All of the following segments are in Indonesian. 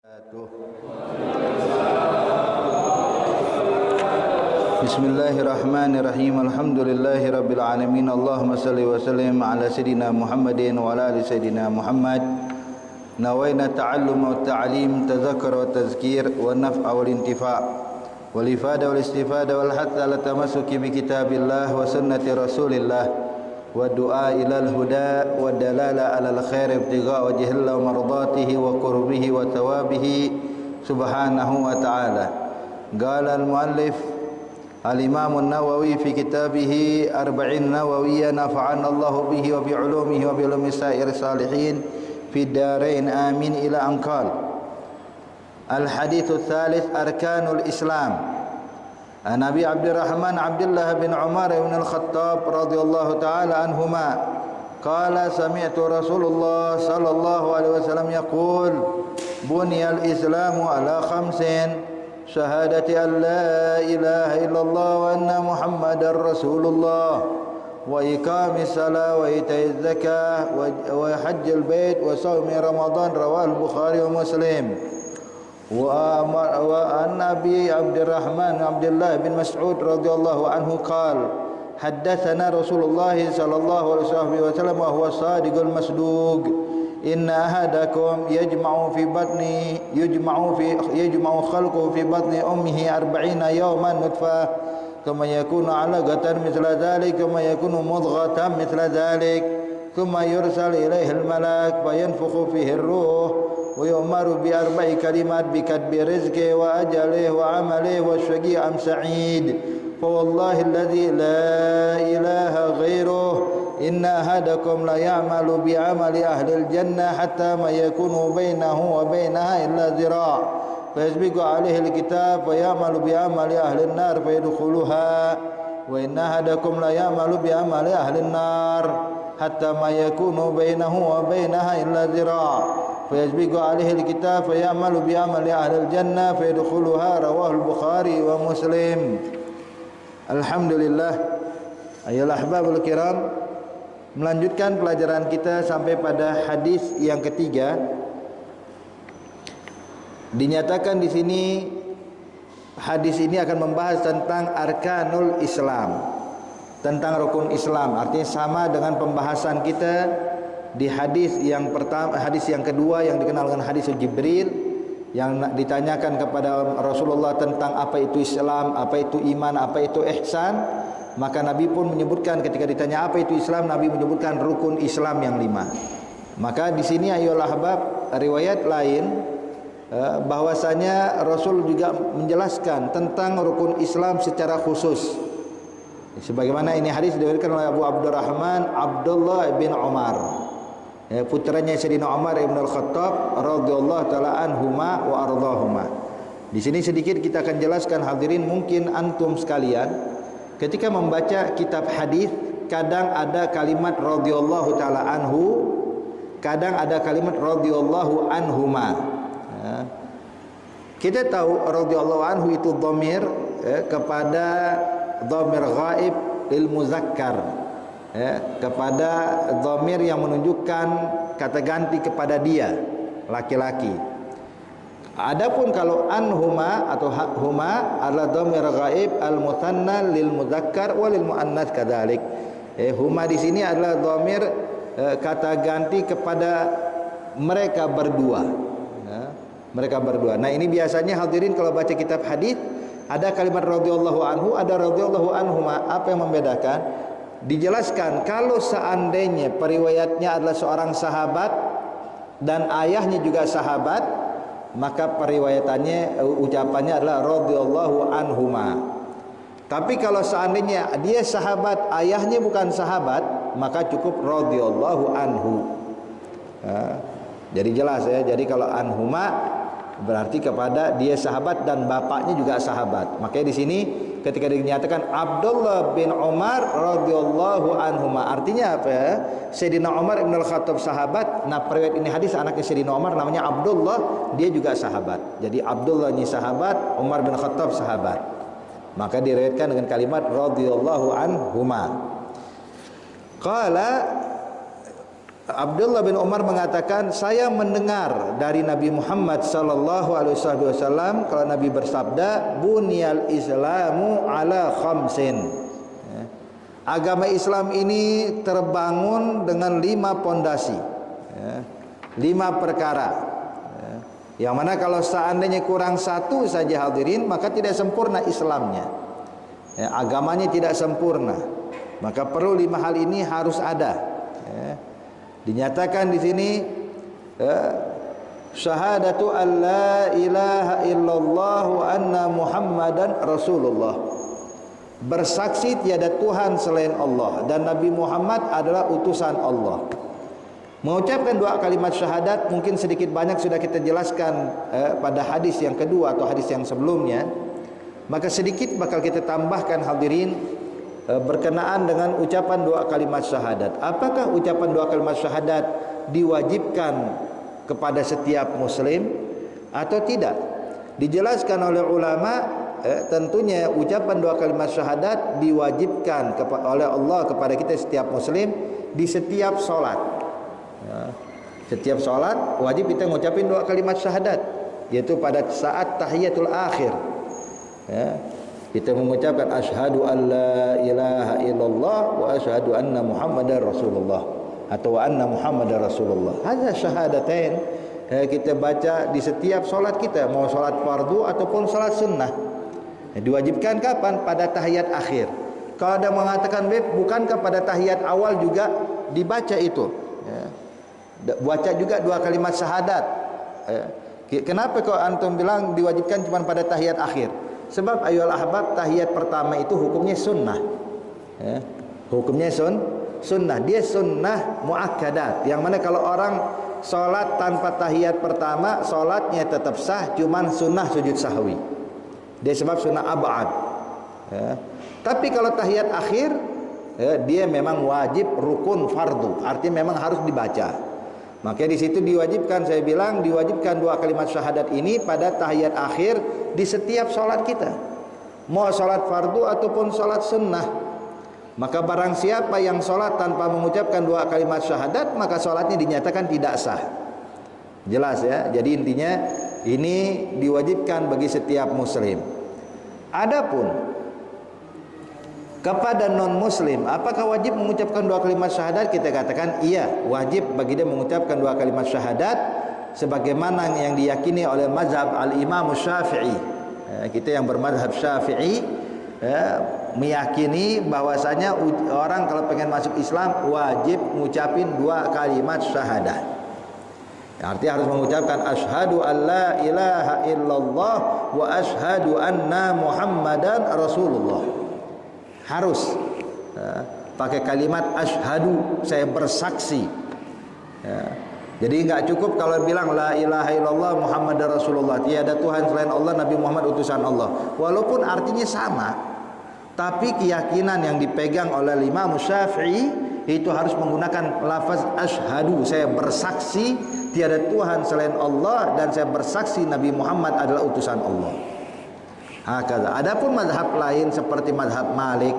Bismillahirrahmanirrahim. Alhamdulillahirabbil alamin. Allahumma shalli wa sallim ala sayidina Muhammadin wa ala ali sayidina Muhammad. Nawaina ta'allum wa ta'lim, tadhakkar wa tazkir, wa naf'a wal intifa', wal ifada wal istifada wal hatta ala tamassuki bi kitabillah wa sunnati rasulillah, wa du'a ilal huda wa dalala alal khair ibtigha wajhillah wa mardatihi wa qurbihi wa thawabihi subhanahu wa ta'ala. Qala al-muallif al-imam an-Nawawi fi kitabih Arba'in Nawawiyya, nafa'ana Allahu bihi wa bi ulumihi wa bi ulumi sa'ir salihin fi darain amin, ila anqal. Al-hadithu tsalits arkanul Islam. An Abi Abdurrahman Abdullah bin Umar ibn al-Khattab radhiyallahu ta'ala anhuma qala sami'tu Rasulullah sallallahu alaihi wasallam yaqul buniyal islamu ala khamsin syahadati an la ilaha illallah wa anna muhammadar rasulullah wa iqamis salat wa itaiz zakah wa hajjil bait wa shaumi ramadan, rawahul Bukhari wa Muslim. Wa an Abi Abdurrahman Abdullah bin Mas'ud radhiyallahu anhu qala haddatsana Rasulullah sallallahu alaihi wasallam wa huwa shadiqul masduq inna ahadakum yajma'u khalquhu fi batni ummihi 40 yawman nutfah thumma yakunu 'alaqatan mithla dhalik thumma yakunu mudghatan mithla dhalik thumma yursal ilayhi al-malak fayanfukhu fihi ar-ruh wa yu'maru bi arba'i kalimat bi katbi rizqi wa ajalihi wa 'amalihi wa syaqi am sa'id fa wallahi alladhi la ilaha ghairuh inna ahadakum la ya'malu bi 'amali ahli al-jannah hatta ma yakunu bainahu wa bainaha illa dhira' fa yasbiqu 'alayhi al-kitab fa ya'malu bi 'amali ahli an-nar fa yadkhuluha wa inna ahadakum la ya'malu bi 'amali ahli an-nar hatta ma yakunu bainahu wa bainaha illa dhira' fa yasbiqu 'alayhi al-kitab fa ya'malu bi 'amali ahli al-jannah fa yadkhuluha, rawahul Bukhari wa Muslim. Alhamdulillah. Ayolah ahbabul kiram, melanjutkan pelajaran kita sampai pada hadis yang ketiga. Dinyatakan di sini hadis ini akan membahas tentang arkanul Islam, tentang rukun Islam. Artinya sama dengan pembahasan kita di hadis yang pertama, hadis yang kedua yang dikenal dengan hadis Jibril, yang ditanyakan kepada Rasulullah tentang apa itu Islam, apa itu iman, apa itu ihsan. Maka Nabi pun menyebutkan, ketika ditanya apa itu Islam, Nabi menyebutkan rukun Islam yang 5. Maka di sini ayolah ahbab, riwayat lain bahwasanya Rasul juga menjelaskan tentang rukun Islam secara khusus. Sebagaimana ini hadis diriwayatkan oleh Abu Abdurrahman Abdullah bin Umar, putranya Sayyidina Umar ibn al-Khattab radhiyallahu taala anhuma wa ardhahuma. Di sini sedikit kita akan jelaskan, hadirin, mungkin antum sekalian ketika membaca kitab hadis kadang ada kalimat radhiyallahu taala anhu, kadang ada kalimat radhiyallahu anhuma. Kita tahu radhiyallahu anhu itu dhamir kepada dhamir ghaib lil muzakkar, kepada dhamir yang menunjukkan kata ganti kepada dia, laki-laki. Adapun kalau anhuma atau huma adalah dhamir ghaib al-mutsanna lil muzakkar wa lil muannats kadzalik. Huma di sini adalah dhamir kata ganti kepada mereka berdua. Mereka berdua. Nah, ini biasanya hadirin kalau baca kitab hadis ada kalimat radhiyallahu anhu, ada radhiyallahu anhuma. Apa yang membedakan? Dijelaskan kalau seandainya periwayatnya adalah seorang sahabat dan ayahnya juga sahabat, maka periwayatannya, ucapannya adalah radhiyallahu anhuma. Tapi kalau seandainya dia sahabat, ayahnya bukan sahabat, maka cukup radhiyallahu anhu. Jadi jelas ya. Jadi kalau anhuma berarti kepada dia sahabat dan bapaknya juga sahabat. Makanya di sini ketika dinyatakan Abdullah bin Umar radhiyallahu anhuma, artinya apa ya? Sayyidina Umar ibn al-Khattab sahabat. Nah, periwayat ini hadis anaknya Sayyidina Umar namanya Abdullah, dia juga sahabat. Jadi Abdullah ini sahabat, Umar bin Khattab sahabat. Maka diriwayatkan dengan kalimat radhiyallahu anhuma. Qala Abdullah bin Umar mengatakan, saya mendengar dari Nabi Muhammad sallallahu alaihi wasallam kalau Nabi bersabda, bunyal islamu ala khamsin. Agama Islam ini terbangun dengan 5 pondasi, 5 perkara, yang mana kalau seandainya kurang satu saja hadirin, maka tidak sempurna Islamnya, agamanya tidak sempurna. Maka perlu 5 hal ini harus ada. Dinyatakan di sini syahadatu an la ilaha illallah wa anna Muhammadan Rasulullah. Bersaksi tiada Tuhan selain Allah dan Nabi Muhammad adalah utusan Allah. Mengucapkan 2 kalimat syahadat mungkin sedikit banyak sudah kita jelaskan pada hadis yang kedua atau hadis yang sebelumnya. Maka sedikit bakal kita tambahkan hadirin berkenaan dengan ucapan 2 kalimat syahadat. Apakah ucapan 2 kalimat syahadat diwajibkan kepada setiap muslim atau tidak? Dijelaskan oleh ulama, tentunya ucapan 2 kalimat syahadat diwajibkan oleh Allah kepada kita setiap muslim di setiap solat. Setiap solat wajib kita mengucapkan 2 kalimat syahadat, yaitu pada saat tahiyatul akhir. Kita mengucapkan asyhadu an la ilaha illallah wa asyhadu anna Muhammadar Rasulullah atau wa anna Muhammadar Rasulullah. Hanya syahadatain kita baca di setiap solat kita, mau solat fardu ataupun solat sunnah. Diwajibkan kapan? Pada tahiyat akhir. Kalau ada mengatakan, bukankah pada tahiyat awal juga dibaca itu? Baca juga 2 kalimat syahadat. Kenapa kau antum bilang diwajibkan cuma pada tahiyat akhir? Sebab ayyuhal ahbab, tahiyat pertama itu hukumnya sunnah, hukumnya sunnah. Dia sunnah muakkadat, yang mana kalau orang solat tanpa tahiyat pertama, solatnya tetap sah, cuman sunnah sujud sahwi. Dia sebab sunnah ab'ad. Tapi kalau tahiyat akhir, dia memang wajib rukun fardu, artinya memang harus dibaca. Maka di situ diwajibkan, saya bilang diwajibkan 2 kalimat syahadat ini pada tahiyat akhir di setiap solat kita, mau solat fardu ataupun solat sunnah. Maka barang siapa yang solat tanpa mengucapkan 2 kalimat syahadat, maka solatnya dinyatakan tidak sah. Jelas ya. Jadi intinya ini diwajibkan bagi setiap muslim. Adapun kepada non muslim, apakah wajib mengucapkan 2 kalimat syahadat? Kita katakan iya, wajib bagi dia mengucapkan 2 kalimat syahadat, sebagaimana yang diyakini oleh mazhab al-Imam Syafi'i. Kita yang bermazhab Syafi'i meyakini bahwasanya orang kalau pengen masuk Islam wajib mengucapin 2 kalimat syahadat. Artinya harus mengucapkan asyhadu an la ilaha illallah wa asyhadu anna Muhammadan Rasulullah. Harus pakai kalimat asyhadu, saya bersaksi. Jadi enggak cukup kalau bilang la ilaha illallah Muhammadar Rasulullah, tiada Tuhan selain Allah, Nabi Muhammad utusan Allah. Walaupun artinya sama, tapi keyakinan yang dipegang oleh Imam Syafi'i itu harus menggunakan lafaz asyhadu, saya bersaksi tiada Tuhan selain Allah dan saya bersaksi Nabi Muhammad adalah utusan Allah. Adapun mazhab lain seperti mazhab Malik,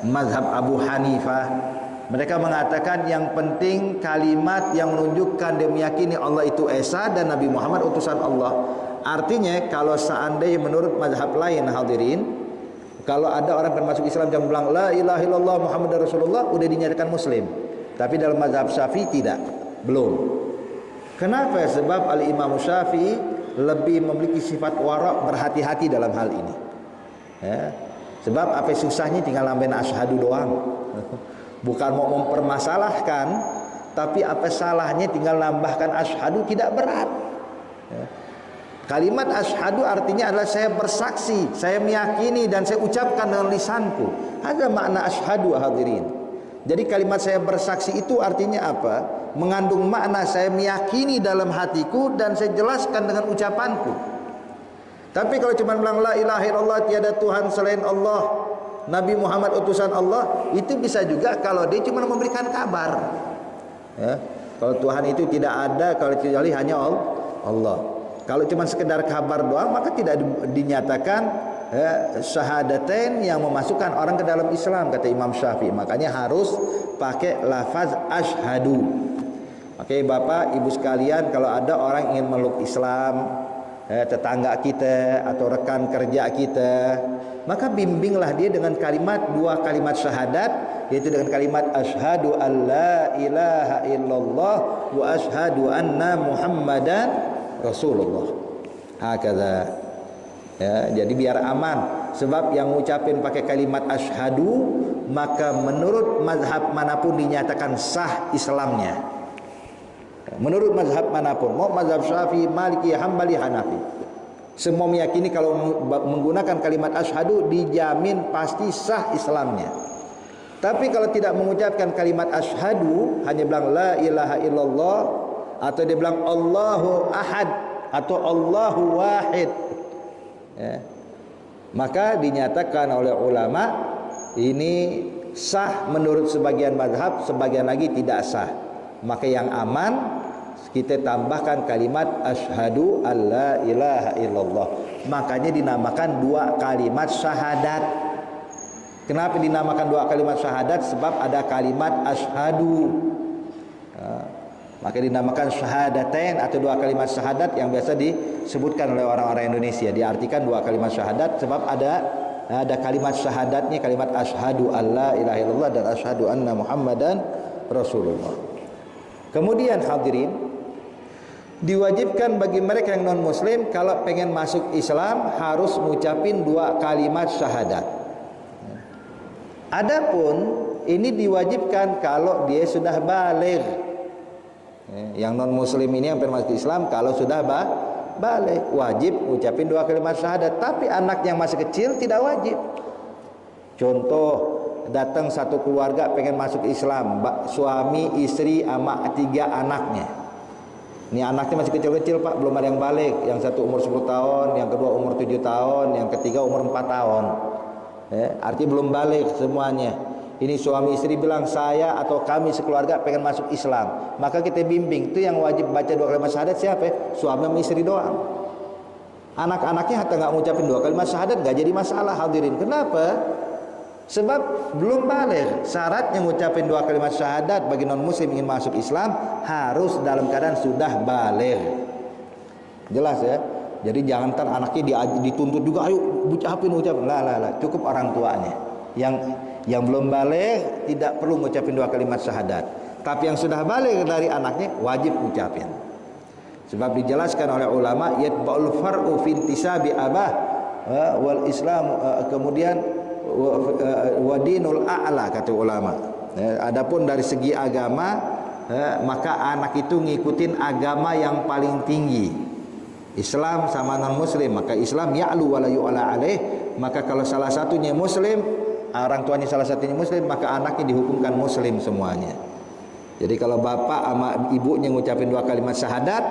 mazhab Abu Hanifah, mereka mengatakan yang penting kalimat yang menunjukkan dia meyakini Allah itu esa dan Nabi Muhammad utusan Allah. Artinya kalau seandainya menurut mazhab lain hadirin, kalau ada orang yang masuk Islam yang bilang la ilaha illallah Muhammadar Rasulullah, udah dinyatakan muslim. Tapi dalam mazhab Syafi'i tidak, belum. Kenapa? Sebab al-Imam Syafi'i lebih memiliki sifat wara', berhati-hati dalam hal ini. Sebab apa susahnya tinggal nambahin asyhadu doang. Bukan mau mempermasalahkan, tapi apa salahnya tinggal nambahkan asyhadu, tidak berat. Kalimat asyhadu artinya adalah saya bersaksi, saya meyakini dan saya ucapkan dengan lisanku. Ada makna asyhadu hadirin. Jadi kalimat saya bersaksi itu artinya apa? Mengandung makna saya meyakini dalam hatiku dan saya jelaskan dengan ucapanku. Tapi kalau cuma bilang la ilaha illallah tiada Tuhan selain Allah, Nabi Muhammad utusan Allah, itu bisa juga kalau dia cuma memberikan kabar. Kalau Tuhan itu tidak ada kalau kecuali hanya Allah. Kalau cuma sekedar kabar doang maka tidak dinyatakan syahadatain yang memasukkan orang ke dalam Islam, kata Imam Syafi'i. Makanya harus pakai lafaz asyhadu. Oke, Bapak Ibu sekalian, kalau ada orang ingin meluk Islam, tetangga kita atau rekan kerja kita, maka bimbinglah dia dengan dua kalimat syahadat, yaitu dengan kalimat asyhadu alla ilaha illallah wa asyhadu anna muhammadan rasulullah. Hakadha. Ya, jadi biar aman. Sebab yang ngucapin pakai kalimat asyhadu, maka menurut mazhab manapun dinyatakan sah Islamnya. Menurut mazhab manapun, mau mazhab Syafi'i, Maliki, Hambali, Hanafi, semua meyakini kalau menggunakan kalimat asyhadu dijamin pasti sah Islamnya. Tapi kalau tidak mengucapkan kalimat asyhadu, hanya bilang la ilaha illallah, atau dia bilang Allahu ahad atau Allahu wahid, ya, maka dinyatakan oleh ulama ini sah menurut sebagian mazhab, sebagian lagi tidak sah. Maka yang aman kita tambahkan kalimat asyhadu alla ilaha illallah. Makanya dinamakan dua kalimat syahadat. Kenapa dinamakan dua kalimat syahadat? Sebab ada kalimat asyhadu. Maka dinamakan syahadatain atau dua kalimat syahadat yang biasa disebutkan oleh orang-orang Indonesia. Diartikan dua kalimat syahadat sebab ada kalimat syahadatnya, kalimat asyhadu alla ilaha illallah dan asyhadu anna muhammadan rasulullah. Kemudian hadirin, diwajibkan bagi mereka yang non muslim kalau pengen masuk Islam harus mengucapin dua kalimat syahadat. Adapun ini diwajibkan kalau dia sudah baligh. Yang non muslim ini yang pengen masuk Islam kalau sudah baligh wajib mengucapin dua kalimat syahadat. Tapi anak yang masih kecil tidak wajib. Contoh, datang satu keluarga pengen masuk Islam, suami, istri, sama 3 anaknya. Ini anaknya masih kecil-kecil Pak, belum ada yang balik. Yang satu umur 10 tahun, yang kedua umur 7 tahun, yang ketiga umur 4 tahun. Artinya belum balik semuanya. Ini suami istri bilang saya atau kami sekeluarga pengen masuk Islam, maka kita bimbing. Itu yang wajib baca dua kalimat syahadat siapa? Suami sama istri doang. Anak-anaknya hatta nggak ngucapin dua kalimat syahadat nggak jadi masalah hadirin. Kenapa? Sebab belum balik. Syaratnya ngucapin dua kalimat syahadat bagi non muslim ingin masuk Islam harus dalam keadaan sudah balik. Jelas ya. Jadi jangan ntar anaknya dituntut juga, ayo ucapin. Lah, cukup orang tuanya. Yang belum balik tidak perlu ngucapin dua kalimat syahadat. Tapi yang sudah balik dari anaknya wajib ucapin. Sebab dijelaskan oleh ulama yatba'ul far'u fi intisabi abah wal Islam, kemudian wa dinul a'la kata ulama. Adapun dari segi agama, maka anak itu ngikutin agama yang paling tinggi. Islam sama non muslim, maka Islam ya'lu wa la yu'la alaih. Maka kalau salah satunya muslim, orang tuanya salah satunya muslim, maka anaknya dihukumkan muslim semuanya. Jadi kalau bapak sama ibunya ngucapin dua kalimat syahadat,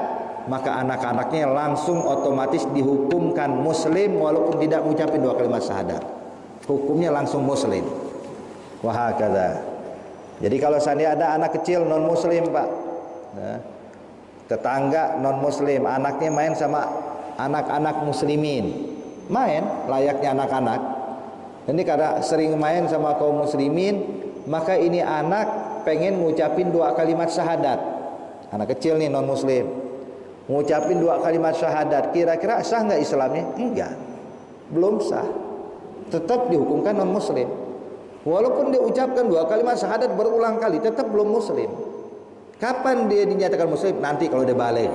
maka anak-anaknya langsung otomatis dihukumkan muslim walaupun tidak mengucapin dua kalimat syahadat. Hukumnya langsung muslim. Wahakadha. Jadi kalau seandainya ada anak kecil non muslim Pak, tetangga non muslim, anaknya main sama anak-anak muslimin, main layaknya anak-anak. Ini karena sering main sama kaum muslimin, maka ini anak pengen ngucapin dua kalimat syahadat. Anak kecil nih non muslim, ngucapin dua kalimat syahadat, kira-kira sah nggak Islamnya? Enggak, belum sah. Tetap dihukumkan non muslim. Walaupun dia ucapkan dua kalimat syahadat berulang kali, tetap belum muslim. Kapan dia dinyatakan muslim? Nanti kalau dia balik.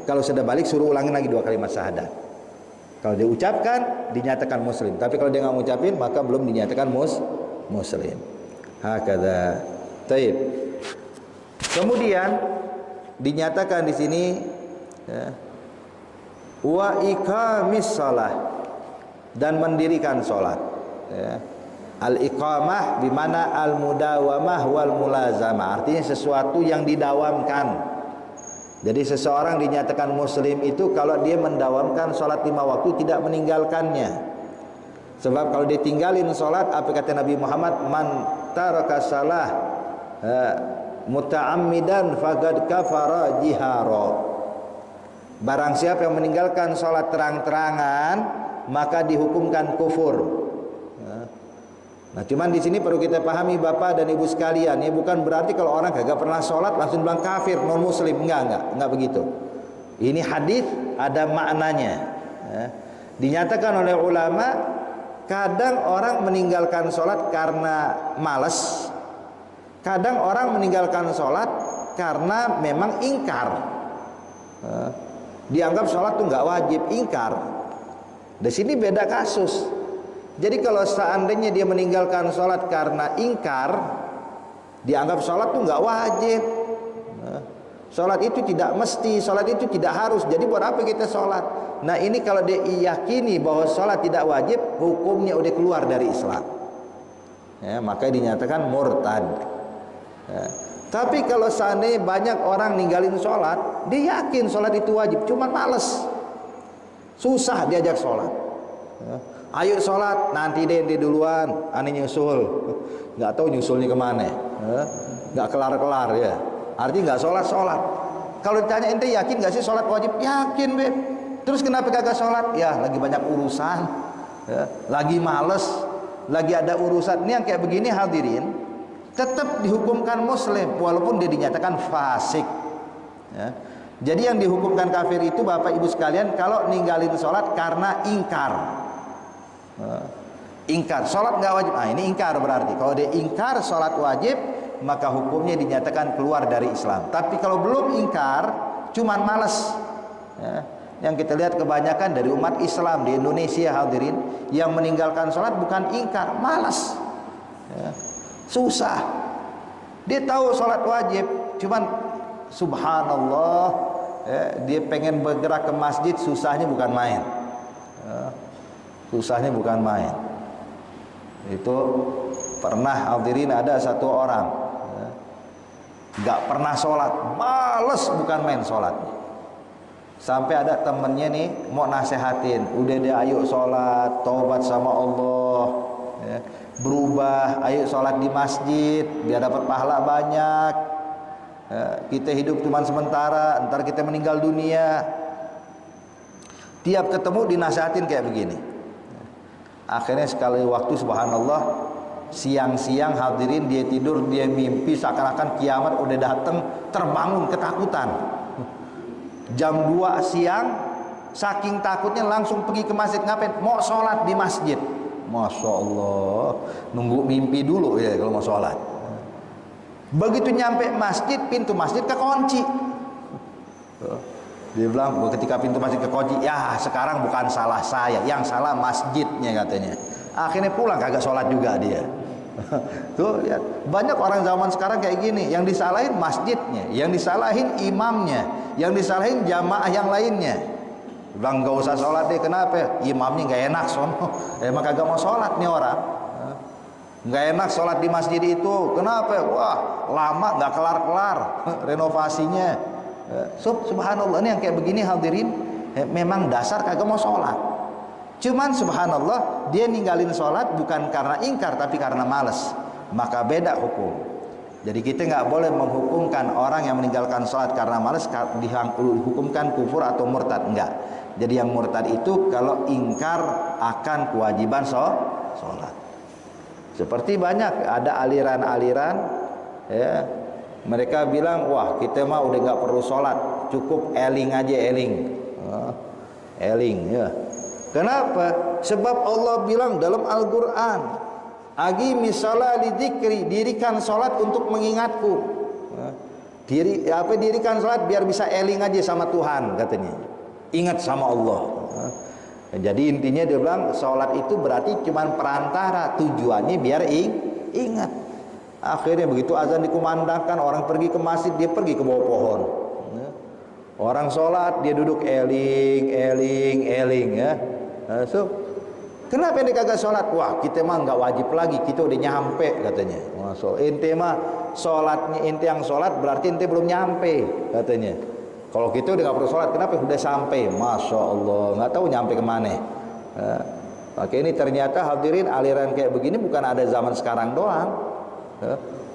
Kalau sudah balik suruh ulangin lagi dua kalimat syahadat. Kalau dia ucapkan dinyatakan muslim. Tapi kalau dia nggak ngucapin maka belum dinyatakan muslim. Hakadha. Taib. Kemudian dinyatakan di sini wa iqamis shalah, dan mendirikan sholat. Al-iqamah bimana al-mudawamah wal mulazamah, artinya sesuatu yang didawamkan. Jadi seseorang dinyatakan muslim itu kalau dia mendawamkan sholat 5 waktu, tidak meninggalkannya. Sebab kalau ditinggalin sholat, apa kata Nabi Muhammad, man taraka salah muta'ammidan faqad kafara jihara. Barang siapa yang meninggalkan sholat terang-terangan, maka dihukumkan kufur. Nah, cuman di sini perlu kita pahami Bapak dan Ibu sekalian, ya bukan berarti kalau orang kagak pernah sholat langsung bilang kafir, non muslim, enggak begitu. Ini hadis ada maknanya. Ya. Dinyatakan oleh ulama, kadang orang meninggalkan sholat karena malas, kadang orang meninggalkan sholat karena memang ingkar. Dianggap sholat tuh nggak wajib, ingkar. Di sini beda kasus. Jadi kalau seandainya dia meninggalkan sholat karena ingkar, dianggap sholat tuh nggak wajib. Sholat itu tidak mesti, sholat itu tidak harus. Jadi buat apa kita sholat? Nah ini kalau dia yakini bahwa sholat tidak wajib, hukumnya udah keluar dari Islam. Ya, makanya dinyatakan murtad. Ya. Tapi kalau seandainya banyak orang ninggalin sholat, dia yakin sholat itu wajib, cuman males, susah diajak sholat. Ya. Ayo sholat, nanti deh duluan, aneh nyusul, nggak tahu nyusulnya kemana, nggak kelar-kelar ya. Artinya nggak sholat. Kalau ditanya ente yakin nggak sih sholat wajib? Yakin beb. Terus kenapa kagak sholat? Ya lagi banyak urusan, ya. Lagi males, lagi ada urusan. Ini yang kayak begini hadirin, tetap dihukumkan muslim walaupun dia dinyatakan fasik. Ya. Jadi yang dihukumkan kafir itu Bapak Ibu sekalian kalau ninggalin sholat karena ingkar. Ingkar sholat nggak wajib, ini ingkar berarti. Kalau dia ingkar sholat wajib, maka hukumnya dinyatakan keluar dari Islam. Tapi kalau belum ingkar, cuman malas, ya. Yang kita lihat kebanyakan dari umat Islam di Indonesia hadirin, yang meninggalkan sholat bukan ingkar, malas, ya. Susah. Dia tahu sholat wajib, cuman subhanallah, ya, dia pengen bergerak ke masjid, susahnya bukan main, ya. Susahnya bukan main. Itu pernah hadirin ada satu orang, ya, gak pernah sholat, males bukan main sholatnya. Sampai ada temennya nih mau nasehatin, udah deh ayo sholat, taubat sama Allah, ya, berubah, ayo sholat di masjid biar dapat pahala banyak, ya, kita hidup cuma sementara, ntar kita meninggal dunia. Tiap ketemu dinasehatin kayak begini. Akhirnya sekali waktu subhanallah, siang-siang hadirin dia tidur, dia mimpi seakan-akan kiamat udah datang, terbangun ketakutan. Jam 2 siang, saking takutnya langsung pergi ke masjid. Ngapain? Mau sholat di masjid. Masya Allah, nunggu mimpi dulu ya kalau mau sholat. Begitu nyampe masjid, pintu masjid kekunci. Dia bilang ketika pintu masjid kekunci, ya sekarang bukan salah saya, yang salah masjidnya katanya. Akhirnya pulang kagak sholat juga dia. Tuh lihat, banyak orang zaman sekarang kayak gini, yang disalahin masjidnya, yang disalahin imamnya, yang disalahin jamaah yang lainnya. Bilang nggak usah sholat deh, kenapa? Imamnya nggak enak sono, emang kagak mau sholat nih orang. Nggak enak sholat di masjid itu, kenapa? Wah lama nggak kelar-kelar renovasinya. Subhanallah, ini yang kayak begini hadirin, memang dasar kagak mau sholat. Cuman subhanallah, dia ninggalin sholat bukan karena ingkar, tapi karena malas. Maka beda hukum. Jadi kita nggak boleh menghukumkan orang yang meninggalkan sholat karena malas dihukumkan kufur atau murtad, enggak. Jadi yang murtad itu kalau ingkar akan kewajiban sholat. Seperti banyak ada aliran-aliran, ya, mereka bilang, wah kita mah udah nggak perlu sholat, cukup eling aja, eling, ya. Kenapa? Sebab Allah bilang dalam Al-Quran, aqimi shalah lidzikri, dirikan sholat untuk mengingatku. Dirikan sholat biar bisa eling aja sama Tuhan katanya, ingat sama Allah. Jadi intinya dia bilang sholat itu berarti cuma perantara, tujuannya biar ingat. Akhirnya begitu azan dikumandangkan, orang pergi ke masjid, dia pergi ke bawah pohon. Orang sholat, dia duduk eling, ya. So, kenapa dia kagak sholat? Wah, kita mah nggak wajib lagi, kita udah nyampe katanya. Masuk, ente mah sholatnya, ente yang sholat berarti ente belum nyampe katanya. Kalau kita udah nggak perlu sholat, kenapa? Udah sampai, masya Allah, nggak tahu nyampe kemana. Maka ini ternyata hadirin aliran kayak begini bukan ada zaman sekarang doang.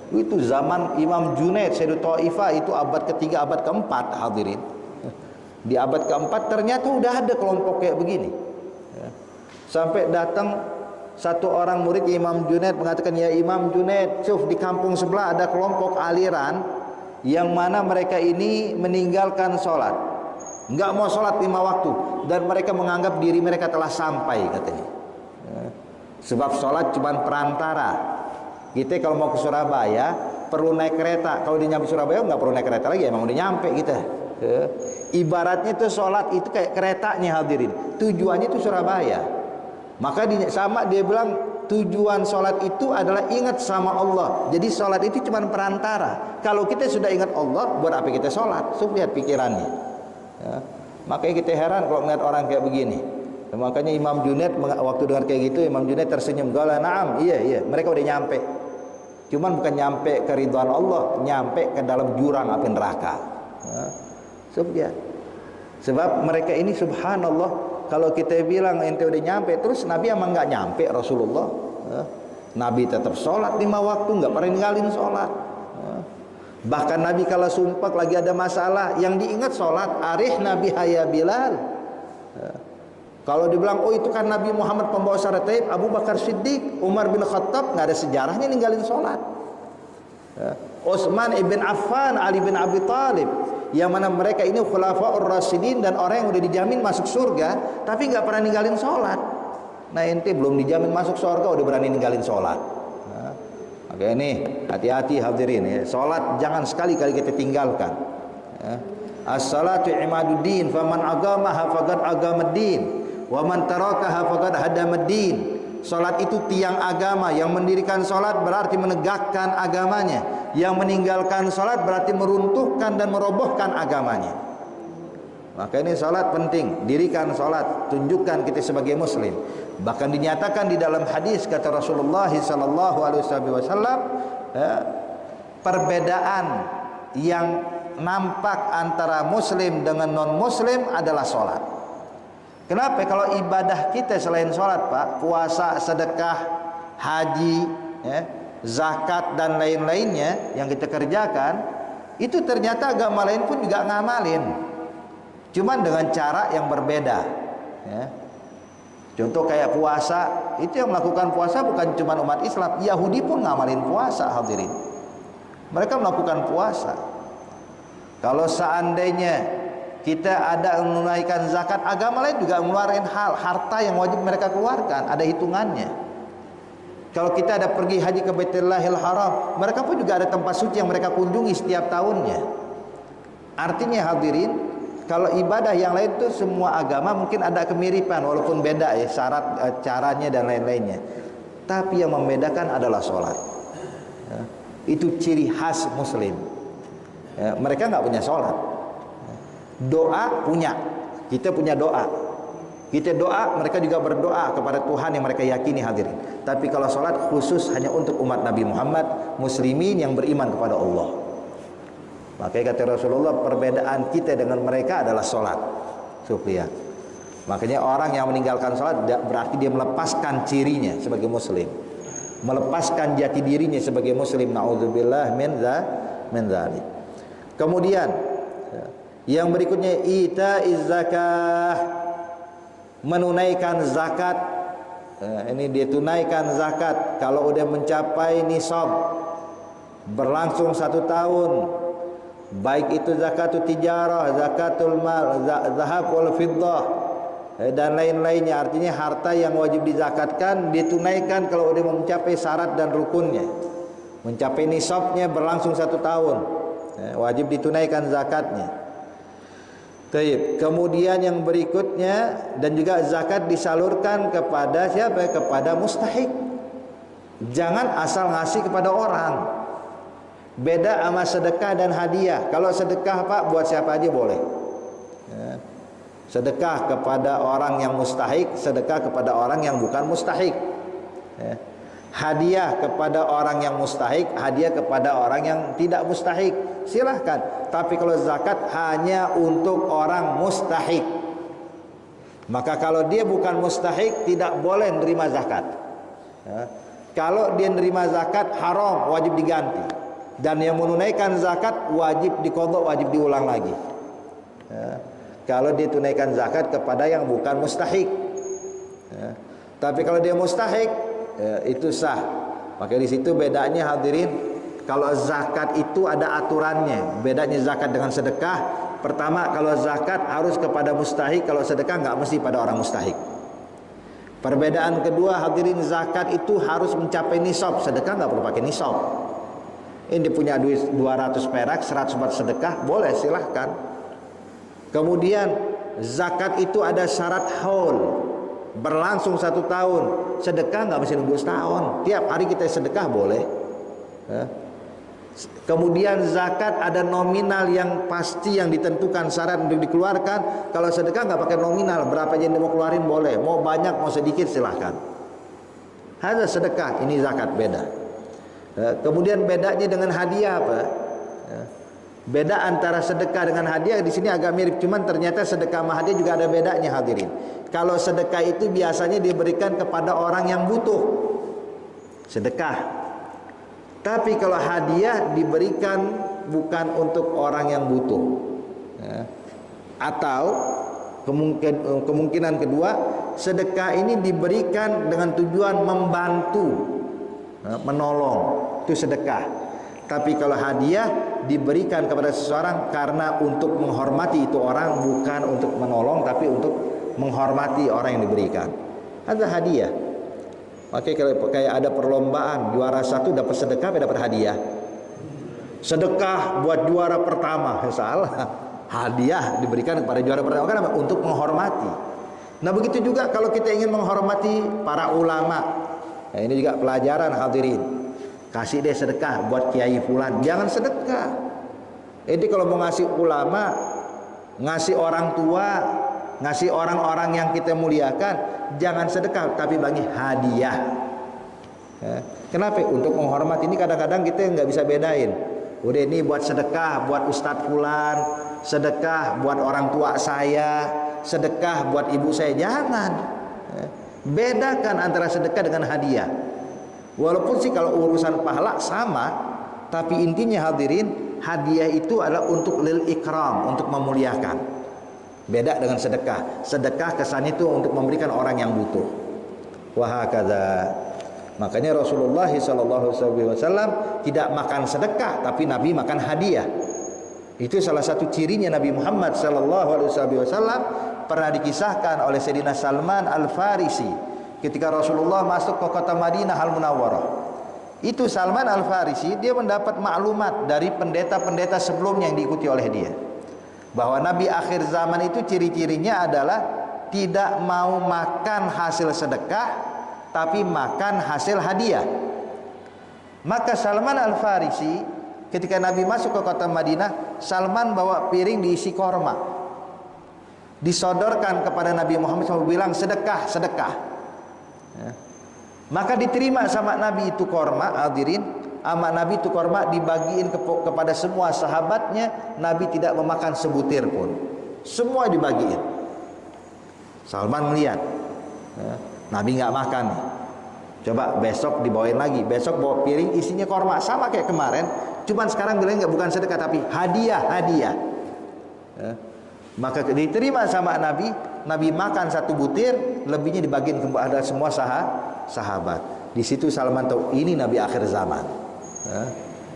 Itu zaman Imam Junaid Sayyidu Taifah, itu abad ketiga, abad keempat hadirin. Di abad keempat ternyata udah ada kelompok kayak begini. Sampai datang Satu orang murid Imam Junaid mengatakan, ya Imam Junaid, cuf, di kampung sebelah ada kelompok aliran yang mana mereka ini meninggalkan sholat, nggak mau sholat 5 waktu, dan mereka menganggap diri mereka telah sampai, katanya. Sebab sholat cuma perantara. Kita kalau mau ke Surabaya perlu naik kereta. Kalau dia nyampe Surabaya nggak perlu naik kereta lagi, emang udah nyampe kita. Ibaratnya itu sholat itu kayak keretanya, hadirin. Tujuannya itu Surabaya. Maka sama dia bilang tujuan sholat itu adalah ingat sama Allah. Jadi sholat itu cuma perantara. Kalau kita sudah ingat Allah, buat apa kita sholat? So, lihat pikirannya. Ya. Makanya kita heran kalau melihat orang kayak begini. Ya, makanya Imam Junaid waktu dengar kayak gitu, Imam Junaid tersenyum. Gala, naam, iya, mereka udah nyampe. Cuman bukan nyampe ke ridwan Allah, nyampe ke dalam jurang api neraka. Ya. So, lihat. Sebab mereka ini subhanallah, kalau kita bilang ente udah nyampe, terus Nabi emang nggak nyampe Rasulullah. Nabi tetap sholat 5 waktu, nggak pernah ninggalin sholat. Bahkan Nabi kalau sumpah lagi ada masalah, yang diingat sholat. Arih Nabi haya Bilal. Kalau dibilang, oh itu kan Nabi Muhammad pembawa syarat taib, Abu Bakar Siddiq, Umar bin Khattab, nggak ada sejarahnya ninggalin sholat. Utsman ibn Affan, Ali bin Abi Thalib, yang mana mereka ini khulafaur rasyidin dan orang yang udah dijamin masuk surga, tapi nggak pernah ninggalin sholat. Nah ente belum dijamin masuk surga udah berani ninggalin sholat. Nah, oke nih, hati-hati hadirin ya. Sholat jangan sekali-kali kita tinggalkan. Ya. As-salatu imaduddin, faman agamaha faqad agamaddin, wa man tarakaha faqad hadamaddin. Salat itu tiang agama. Yang mendirikan salat berarti menegakkan agamanya. Yang meninggalkan salat berarti meruntuhkan dan merobohkan agamanya. Maka ini salat penting. Dirikan salat, tunjukkan kita sebagai muslim. Bahkan dinyatakan di dalam hadis kata Rasulullah SAW, perbedaan yang nampak antara muslim dengan non muslim adalah salat. Kenapa? Kalau ibadah kita selain sholat, Pak, puasa, sedekah, haji, ya, zakat dan lain-lainnya yang kita kerjakan, itu ternyata agama lain pun juga ngamalin, cuman dengan cara yang berbeda. Ya. Contoh kayak puasa, itu yang melakukan puasa bukan cuma umat Islam, Yahudi pun ngamalin puasa, hadirin. Mereka melakukan puasa. Kalau seandainya kita ada menunaikan zakat, agama lain juga mengeluarkan harta yang wajib mereka keluarkan, ada hitungannya. Kalau kita ada pergi haji ke Baitullahil Haram, mereka pun juga ada tempat suci yang mereka kunjungi setiap tahunnya. Artinya hadirin, kalau ibadah yang lain itu semua agama mungkin ada kemiripan walaupun beda ya syarat, caranya dan lain-lainnya. Tapi yang membedakan adalah sholat. Ya, itu ciri khas muslim. Ya, mereka nggak punya sholat. Doa punya, kita punya doa. Kita doa, mereka juga berdoa kepada Tuhan yang mereka yakini, hadirin. Tapi kalau sholat khusus hanya untuk umat Nabi Muhammad, muslimin yang beriman kepada Allah. Makanya kata Rasulullah, perbedaan kita dengan mereka adalah sholat. Sufia. Makanya orang yang meninggalkan sholat berarti dia melepaskan cirinya sebagai muslim, melepaskan jati dirinya sebagai muslim. Na'udzubillah min dzalik. Kemudian yang berikutnya ita'iz zakah, menunaikan zakat. Ini dia tunaikan zakat kalau udah mencapai nisab, berlangsung 1 tahun, baik itu zakatul tijarah, zakatul mal, zahab wal fiddah dan lain-lainnya. Artinya harta yang wajib dizakatkan ditunaikan kalau udah mencapai syarat dan rukunnya, mencapai nisabnya, berlangsung 1 tahun, wajib ditunaikan zakatnya. Taib. Kemudian yang berikutnya, dan juga zakat disalurkan kepada siapa? Kepada mustahik. Jangan asal ngasih kepada orang. Beda sama sedekah dan hadiah. Kalau sedekah, Pak, buat siapa aja boleh. Ya. Sedekah kepada orang yang mustahik, sedekah kepada orang yang bukan mustahik. Ya. Hadiah kepada orang yang mustahik, hadiah kepada orang yang tidak mustahik, silahkan. Tapi kalau zakat hanya untuk orang mustahik. Maka kalau dia bukan mustahik, tidak boleh nerima zakat. Ya. Kalau dia nerima zakat haram, wajib diganti. Dan yang menunaikan zakat wajib diqadha, wajib diulang lagi. Ya. Kalau dia tunaikan zakat kepada yang bukan mustahik. Ya. Tapi kalau dia mustahik, itu sah. Maka di situ bedanya hadirin, kalau zakat itu ada aturannya. Bedanya zakat dengan sedekah, pertama kalau zakat harus kepada mustahik, kalau sedekah nggak mesti pada orang mustahik. Perbedaan kedua hadirin, zakat itu harus mencapai nisab, sedekah nggak perlu pakai nisab. Ini punya duit 200 perak, 100 buat sedekah, boleh silahkan. Kemudian zakat itu ada syarat haul, berlangsung 1 tahun. Sedekah nggak mesti nunggu setahun, tiap hari kita sedekah boleh. Kemudian zakat ada nominal yang pasti, yang ditentukan syarat untuk dikeluarkan. Kalau sedekah nggak pakai nominal, berapa yang mau keluarin boleh, mau banyak mau sedikit silahkan. Ada sedekah, ini zakat beda. Kemudian bedanya dengan hadiah apa? Beda antara sedekah dengan hadiah di sini agak mirip, cuman ternyata sedekah sama hadiah juga ada bedanya hadirin. Kalau sedekah itu biasanya diberikan kepada orang yang butuh, sedekah. Tapi kalau hadiah diberikan bukan untuk orang yang butuh. Atau kemungkinan kedua, sedekah ini diberikan dengan tujuan membantu, menolong, itu sedekah. Tapi kalau hadiah diberikan kepada seseorang karena untuk menghormati itu orang, bukan untuk menolong tapi untuk menghormati orang yang diberikan. Ada hadiah. Makanya kayak ada perlombaan, juara 1 dapat sedekah, dapat hadiah. Sedekah buat juara pertama, salah. Hadiah diberikan kepada juara pertama, kan untuk menghormati. Nah begitu juga kalau kita ingin menghormati para ulama. Nah, ini juga pelajaran hadirin. Kasih deh sedekah buat kiai fulan, jangan sedekah. Jadi kalau mau ngasih ulama, ngasih orang tua, ngasih orang-orang yang kita muliakan, jangan sedekah tapi bagi hadiah. Kenapa? Untuk menghormati. Ini kadang-kadang kita nggak bisa bedain. Udah ini buat sedekah buat ustadz fulan, sedekah buat orang tua saya, sedekah buat ibu saya. Jangan. Bedakan antara sedekah dengan hadiah. Walaupun sih kalau urusan pahala sama, tapi intinya hadirin, hadiah itu adalah untuk lil ikram, untuk memuliakan. Beda dengan sedekah. Sedekah kesannya itu untuk memberikan orang yang butuh. Wahakadha. Makanya Rasulullah SAW tidak makan sedekah, tapi Nabi makan hadiah. Itu salah satu cirinya Nabi Muhammad SAW. Pernah dikisahkan oleh Sayyidina Salman Al-Farisi ketika Rasulullah masuk ke kota Madinah Al-Munawwarah. Itu Salman Al-Farisi, dia mendapat maklumat dari pendeta-pendeta sebelumnya yang diikuti oleh dia, bahwa Nabi akhir zaman itu ciri-cirinya adalah tidak mau makan hasil sedekah, tapi makan hasil hadiah. Maka Salman Al-Farisi ketika Nabi masuk ke kota Madinah, Salman bawa piring diisi korma, disodorkan kepada Nabi Muhammad SAW, bilang sedekah, sedekah. Maka diterima sama Nabi itu korma, hadirin. Sama Nabi itu korma dibagiin kepada semua sahabatnya. Nabi tidak memakan sebutir pun, semua dibagiin. Salman melihat, Nabi nggak makan. Coba besok dibawain lagi, besok bawa piring isinya korma sama kayak kemarin, cuman sekarang bilangnya bukan sedekah tapi hadiah, hadiah. Maka diterima sama Nabi. Nabi makan 1 butir, lebihnya dibagiin kepada semua sahabat. Di situ Salman tahu ini Nabi akhir zaman.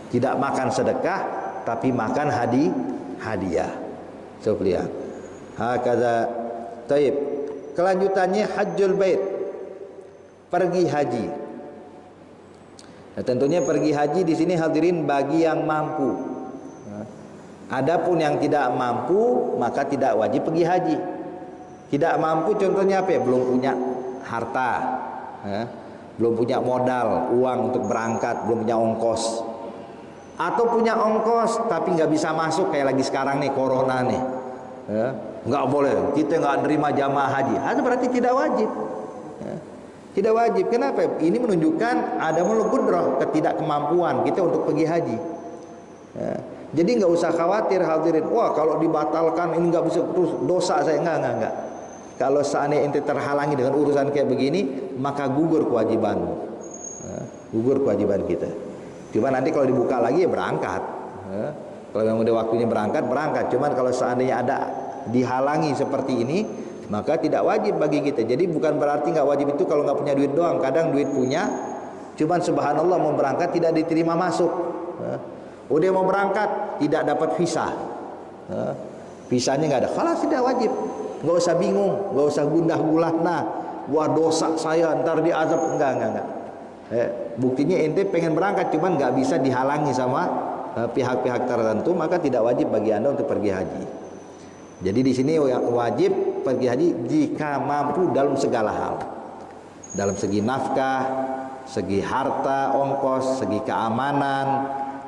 Tidak makan sedekah, tapi makan hadiah. Coba lihat. Hakadha. Taib. Kelanjutannya hajjul bait, pergi haji. Nah, tentunya pergi haji di sini hadirin bagi yang mampu. Adapun yang tidak mampu maka tidak wajib pergi haji. Tidak mampu contohnya apa ya? Belum punya harta, belum punya modal, uang untuk berangkat, belum punya ongkos. Atau punya ongkos tapi nggak bisa masuk kayak lagi sekarang nih, corona nih. Nggak boleh, kita nggak nerima jamaah haji. Itu berarti tidak wajib. Tidak wajib. Kenapa? Ini menunjukkan ada qudrah, ketidakkemampuan kita untuk pergi haji. Jadi nggak usah khawatir hadirin. Wah kalau dibatalkan ini nggak bisa, terus dosa saya. Enggak. Kalau seandainya ente terhalangi dengan urusan kayak begini, maka gugur kewajibanmu. Gugur kewajiban kita. Cuma nanti kalau dibuka lagi ya berangkat. Kalau memang udah waktunya berangkat. Cuman kalau seandainya ada dihalangi seperti ini, maka tidak wajib bagi kita. Jadi bukan berarti nggak wajib itu kalau nggak punya duit doang. Kadang duit punya, cuman subhanallah mau berangkat tidak diterima masuk. Udah mau berangkat tidak dapat visa. Visanya nggak ada. Kalau tidak wajib, nggak usah bingung, nggak usah gundah gulana. Wah dosa saya ntar diazab. Enggak. Buktinya ente pengen berangkat cuman nggak bisa dihalangi sama pihak-pihak tertentu, maka tidak wajib bagi anda untuk pergi haji. Jadi di sini wajib pergi haji jika mampu dalam segala hal, dalam segi nafkah, segi harta, ongkos, segi keamanan,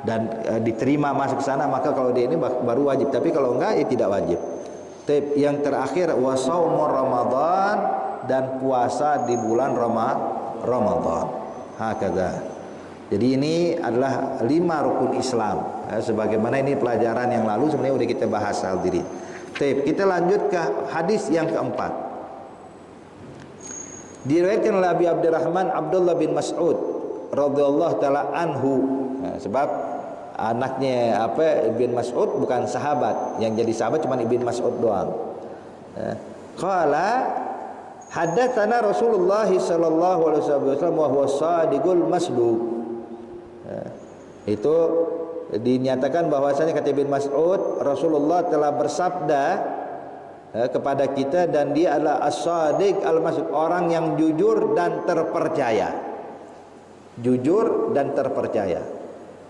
dan diterima masuk ke sana, maka kalau dia ini baru wajib. Tapi kalau enggak ya tidak wajib. Yang terakhir wasaumur Ramadan, dan puasa di bulan Ramadan. Hakadha. Jadi ini adalah 5 rukun Islam. Sebagaimana ini pelajaran yang lalu sebenarnya sudah kita bahas hadirin. Kita lanjut ke hadis yang keempat. Diriwayatkan oleh Abi Abdurrahman Abdullah bin Mas'ud radhiyallahu taala anhu. Sebab anaknya bin Mas'ud bukan sahabat, yang jadi sahabat cuma Ibn Mas'ud doang. Qala haddatsana Rasulullah sallallahu alaihi wasallam wa huwa shadiqul masduq. Itu dinyatakan bahwasanya kata Ibn Mas'ud, Rasulullah telah bersabda kepada kita, dan dia adalah as-shadiq al-masduq, orang yang jujur dan terpercaya. Jujur dan terpercaya.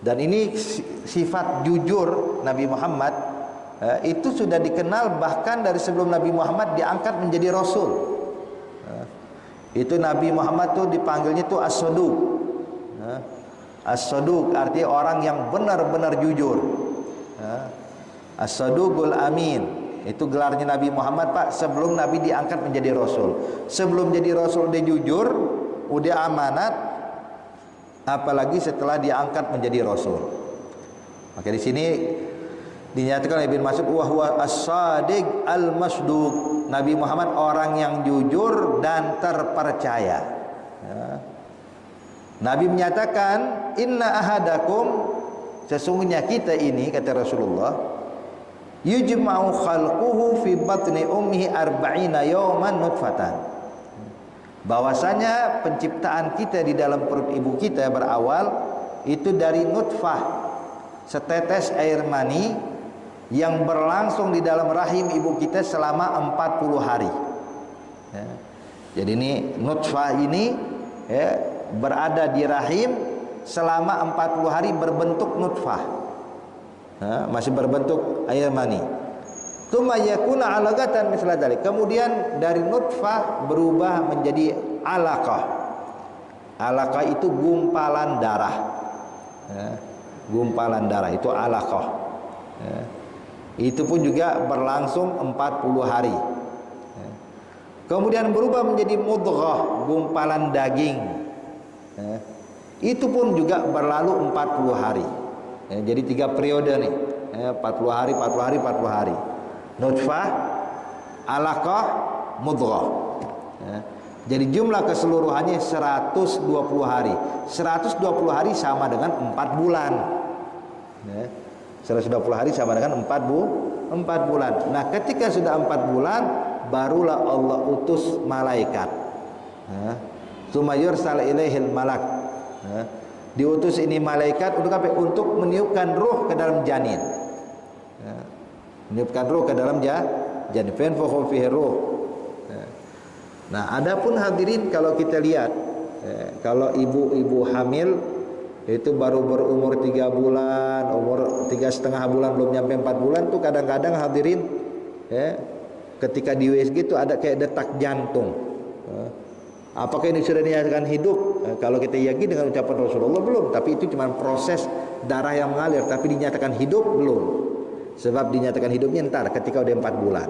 Dan ini sifat jujur Nabi Muhammad itu sudah dikenal bahkan dari sebelum Nabi Muhammad diangkat menjadi Rasul. Itu Nabi Muhammad tuh dipanggilnya tuh as-saduq. As-saduq artinya orang yang benar-benar jujur. As-saduqul amin. Itu gelarnya Nabi Muhammad, Pak, sebelum Nabi diangkat menjadi Rasul. Sebelum jadi Rasul dia jujur, udah amanat, apalagi setelah diangkat menjadi Rasul. Maka di sini dinyatakan oleh Ibn Mas'ud wa huwa as-sadiq al-masduq. Nabi Muhammad orang yang jujur dan terpercaya. Nabi menyatakan, inna ahadakum, sesungguhnya kita ini, kata Rasulullah, yujma'u khalquhu fi batni ummihi arba'ina yawman nutfatan. Bahwasanya penciptaan kita di dalam perut ibu kita berawal itu dari nutfah, setetes air mani yang berlangsung di dalam rahim ibu kita selama 40 hari. Jadi ini nutfah ini berada di rahim selama 40 hari berbentuk nutfah, masih berbentuk air mani. Tsumma yakuna 'alaqatan misla dzalik. Kemudian dari nutfah berubah menjadi alaqah. Alaqah itu gumpalan darah. Gumpalan darah itu alaqah. Itu pun juga berlangsung 40 hari. Kemudian berubah menjadi mudghah, gumpalan daging. Itu pun juga berlalu 40 hari. Jadi 3 periode nih. 40 hari, 40 hari, 40 hari. Nutfah, alaqah, mudghah. Jadi jumlah keseluruhannya 120 hari. 120 hari sama dengan 4 bulan. 120 hari sama dengan 4 bulan. Nah, ketika sudah 4 bulan, barulah Allah utus malaikat. Tsumma yursal ilaihil malak. Diutus ini malaikat untuk apa? Untuk meniupkan ruh ke dalam janin. Meniupkan ruh ke dalam janin. Fanfukhu fihi ruh. Nah, adapun hadirin kalau kita lihat, kalau ibu-ibu hamil itu baru berumur 3 bulan, umur 3,5 bulan, belum nyampe 4 bulan tuh kadang-kadang hadirin ketika di USG itu ada kayak detak jantung. Apakah ini sudah dinyatakan hidup? Kalau kita yakin dengan ucapan Rasulullah belum, tapi itu cuma proses darah yang mengalir, tapi dinyatakan hidup belum. Sebab dinyatakan hidupnya ntar ketika udah 4 bulan.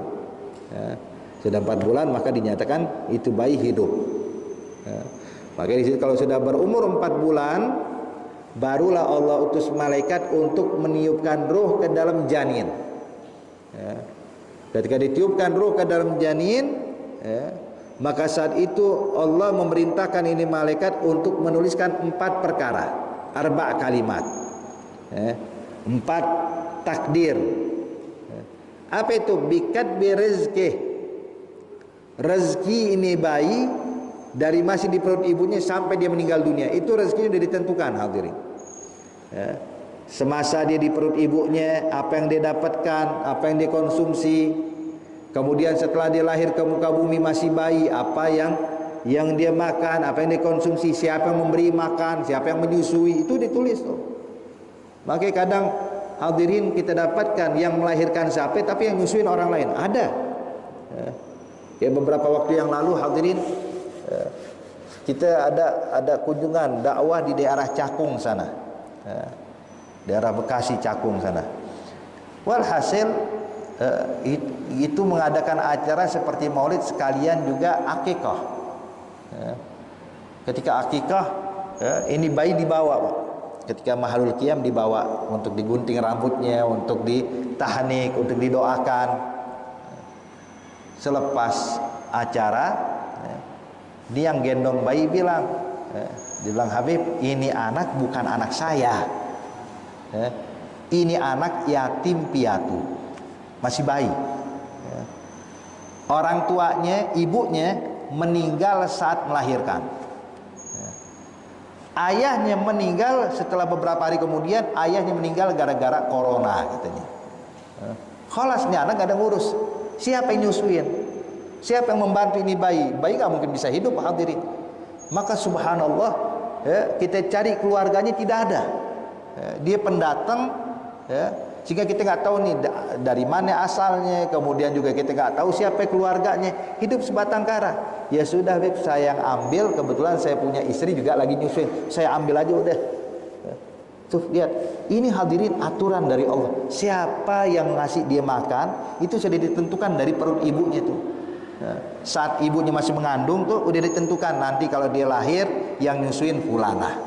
Sudah 4 bulan maka dinyatakan itu bayi hidup. Maka di situ kalau sudah berumur 4 bulan barulah Allah utus malaikat untuk meniupkan ruh ke dalam janin. Ketika ditiupkan ruh ke dalam janin, maka saat itu Allah memerintahkan ini malaikat untuk menuliskan 4 perkara, 4 kalimat, 4 takdir. Apa itu? Bikat birizkih, Rezeki ini bayi dari masih di perut ibunya sampai dia meninggal dunia, itu rezekinya sudah ditentukan hadirin. Ya. Semasa dia di perut ibunya, apa yang dia dapatkan, apa yang dia konsumsi. Kemudian setelah dia lahir ke muka bumi masih bayi, apa yang dia makan, apa yang dia konsumsi, siapa yang memberi makan, siapa yang menyusui, itu ditulis tuh. Makanya kadang hadirin kita dapatkan yang melahirkan siapa tapi yang nyusuin orang lain, ada. Ya, beberapa waktu yang lalu hadirin, kita ada kunjungan dakwah di daerah Cakung sana, daerah Bekasi Cakung sana. Walhasil itu mengadakan acara seperti maulid sekalian juga akikah. Ketika akikah, ini bayi dibawa, Pak. Ketika mahalul qiyam dibawa untuk digunting rambutnya, untuk ditahnik, untuk didoakan. Selepas acara, dia yang gendong bayi bilang, dia bilang, Habib, ini anak bukan anak saya, ini anak yatim piatu, masih bayi. Orang tuanya, ibunya meninggal saat melahirkan. Ayahnya meninggal setelah beberapa hari kemudian, ayahnya meninggal gara-gara corona katanya. Khalas nih anak gak ada ngurus. Siapa yang nyusuin? Siapa yang membantu ini bayi? Bayi gak mungkin bisa hidup hadirin. Maka subhanallah, kita cari keluarganya tidak ada. Dia pendatang, sehingga kita nggak tahu nih dari mana asalnya. Kemudian juga kita nggak tahu siapa keluarganya. Hidup sebatang kara. Ya sudah, Beb, saya yang ambil. Kebetulan saya punya istri juga lagi nyusuin, saya ambil aja udah. Tuh lihat, ini hadirin aturan dari Allah. Siapa yang ngasih dia makan itu sudah ditentukan dari perut ibunya tuh. Saat ibunya masih mengandung tuh udah ditentukan, nanti kalau dia lahir yang nyusuin fulanah,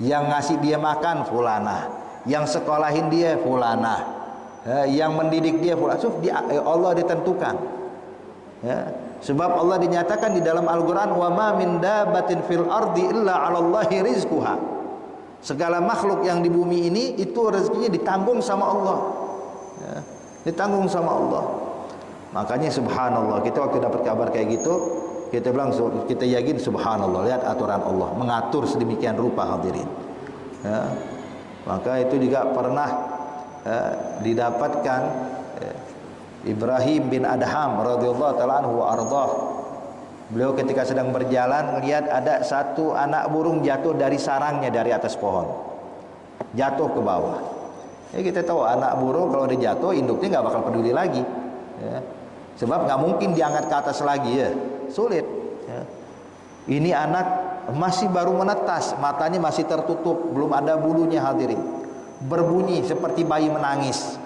yang ngasih dia makan fulanah, yang sekolahin dia fulanah, yang mendidik dia fulanah. Allah ditentukan. Sebab Allah dinyatakan di dalam Al-Quran, wa ma min dabatin fil ardi illa 'alallahi rizquha. Segala makhluk yang di bumi ini itu rezekinya ditanggung sama Allah, ditanggung sama Allah. Makanya subhanallah, kita waktu dapat kabar kayak gitu, kita bilang, kita yakin subhanallah, lihat aturan Allah mengatur sedemikian rupa hadirin. Maka itu juga pernah didapatkan Ibrahim bin Adham radhiyallahu taala anhu wa ardhah. Beliau ketika sedang berjalan melihat ada satu anak burung jatuh dari sarangnya dari atas pohon, jatuh ke bawah. Ya, kita tahu anak burung kalau dia jatuh induknya nggak bakal peduli lagi, sebab nggak mungkin diangkat ke atas lagi, sulit. Ini anak masih baru menetas, matanya masih tertutup, belum ada bulunya hadirin, berbunyi seperti bayi menangis.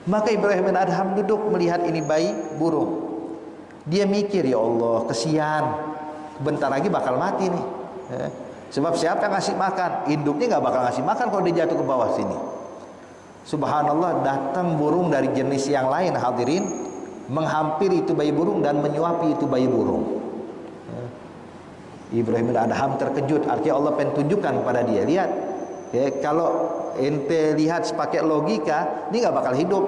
Maka Ibrahim bin Adham duduk melihat ini bayi burung. Dia mikir, ya Allah, kesian, bentar lagi bakal mati nih. Sebab siapa yang ngasih makan? Induknya nggak bakal ngasih makan kalau dia jatuh ke bawah sini. Subhanallah, datang burung dari jenis yang lain hadirin, menghampiri itu bayi burung dan menyuapi itu bayi burung. Ibrahim bin Adham terkejut. Artinya Allah pengen tunjukkan kepada dia, lihat, kalau ente lihat pakai logika, ini nggak bakal hidup.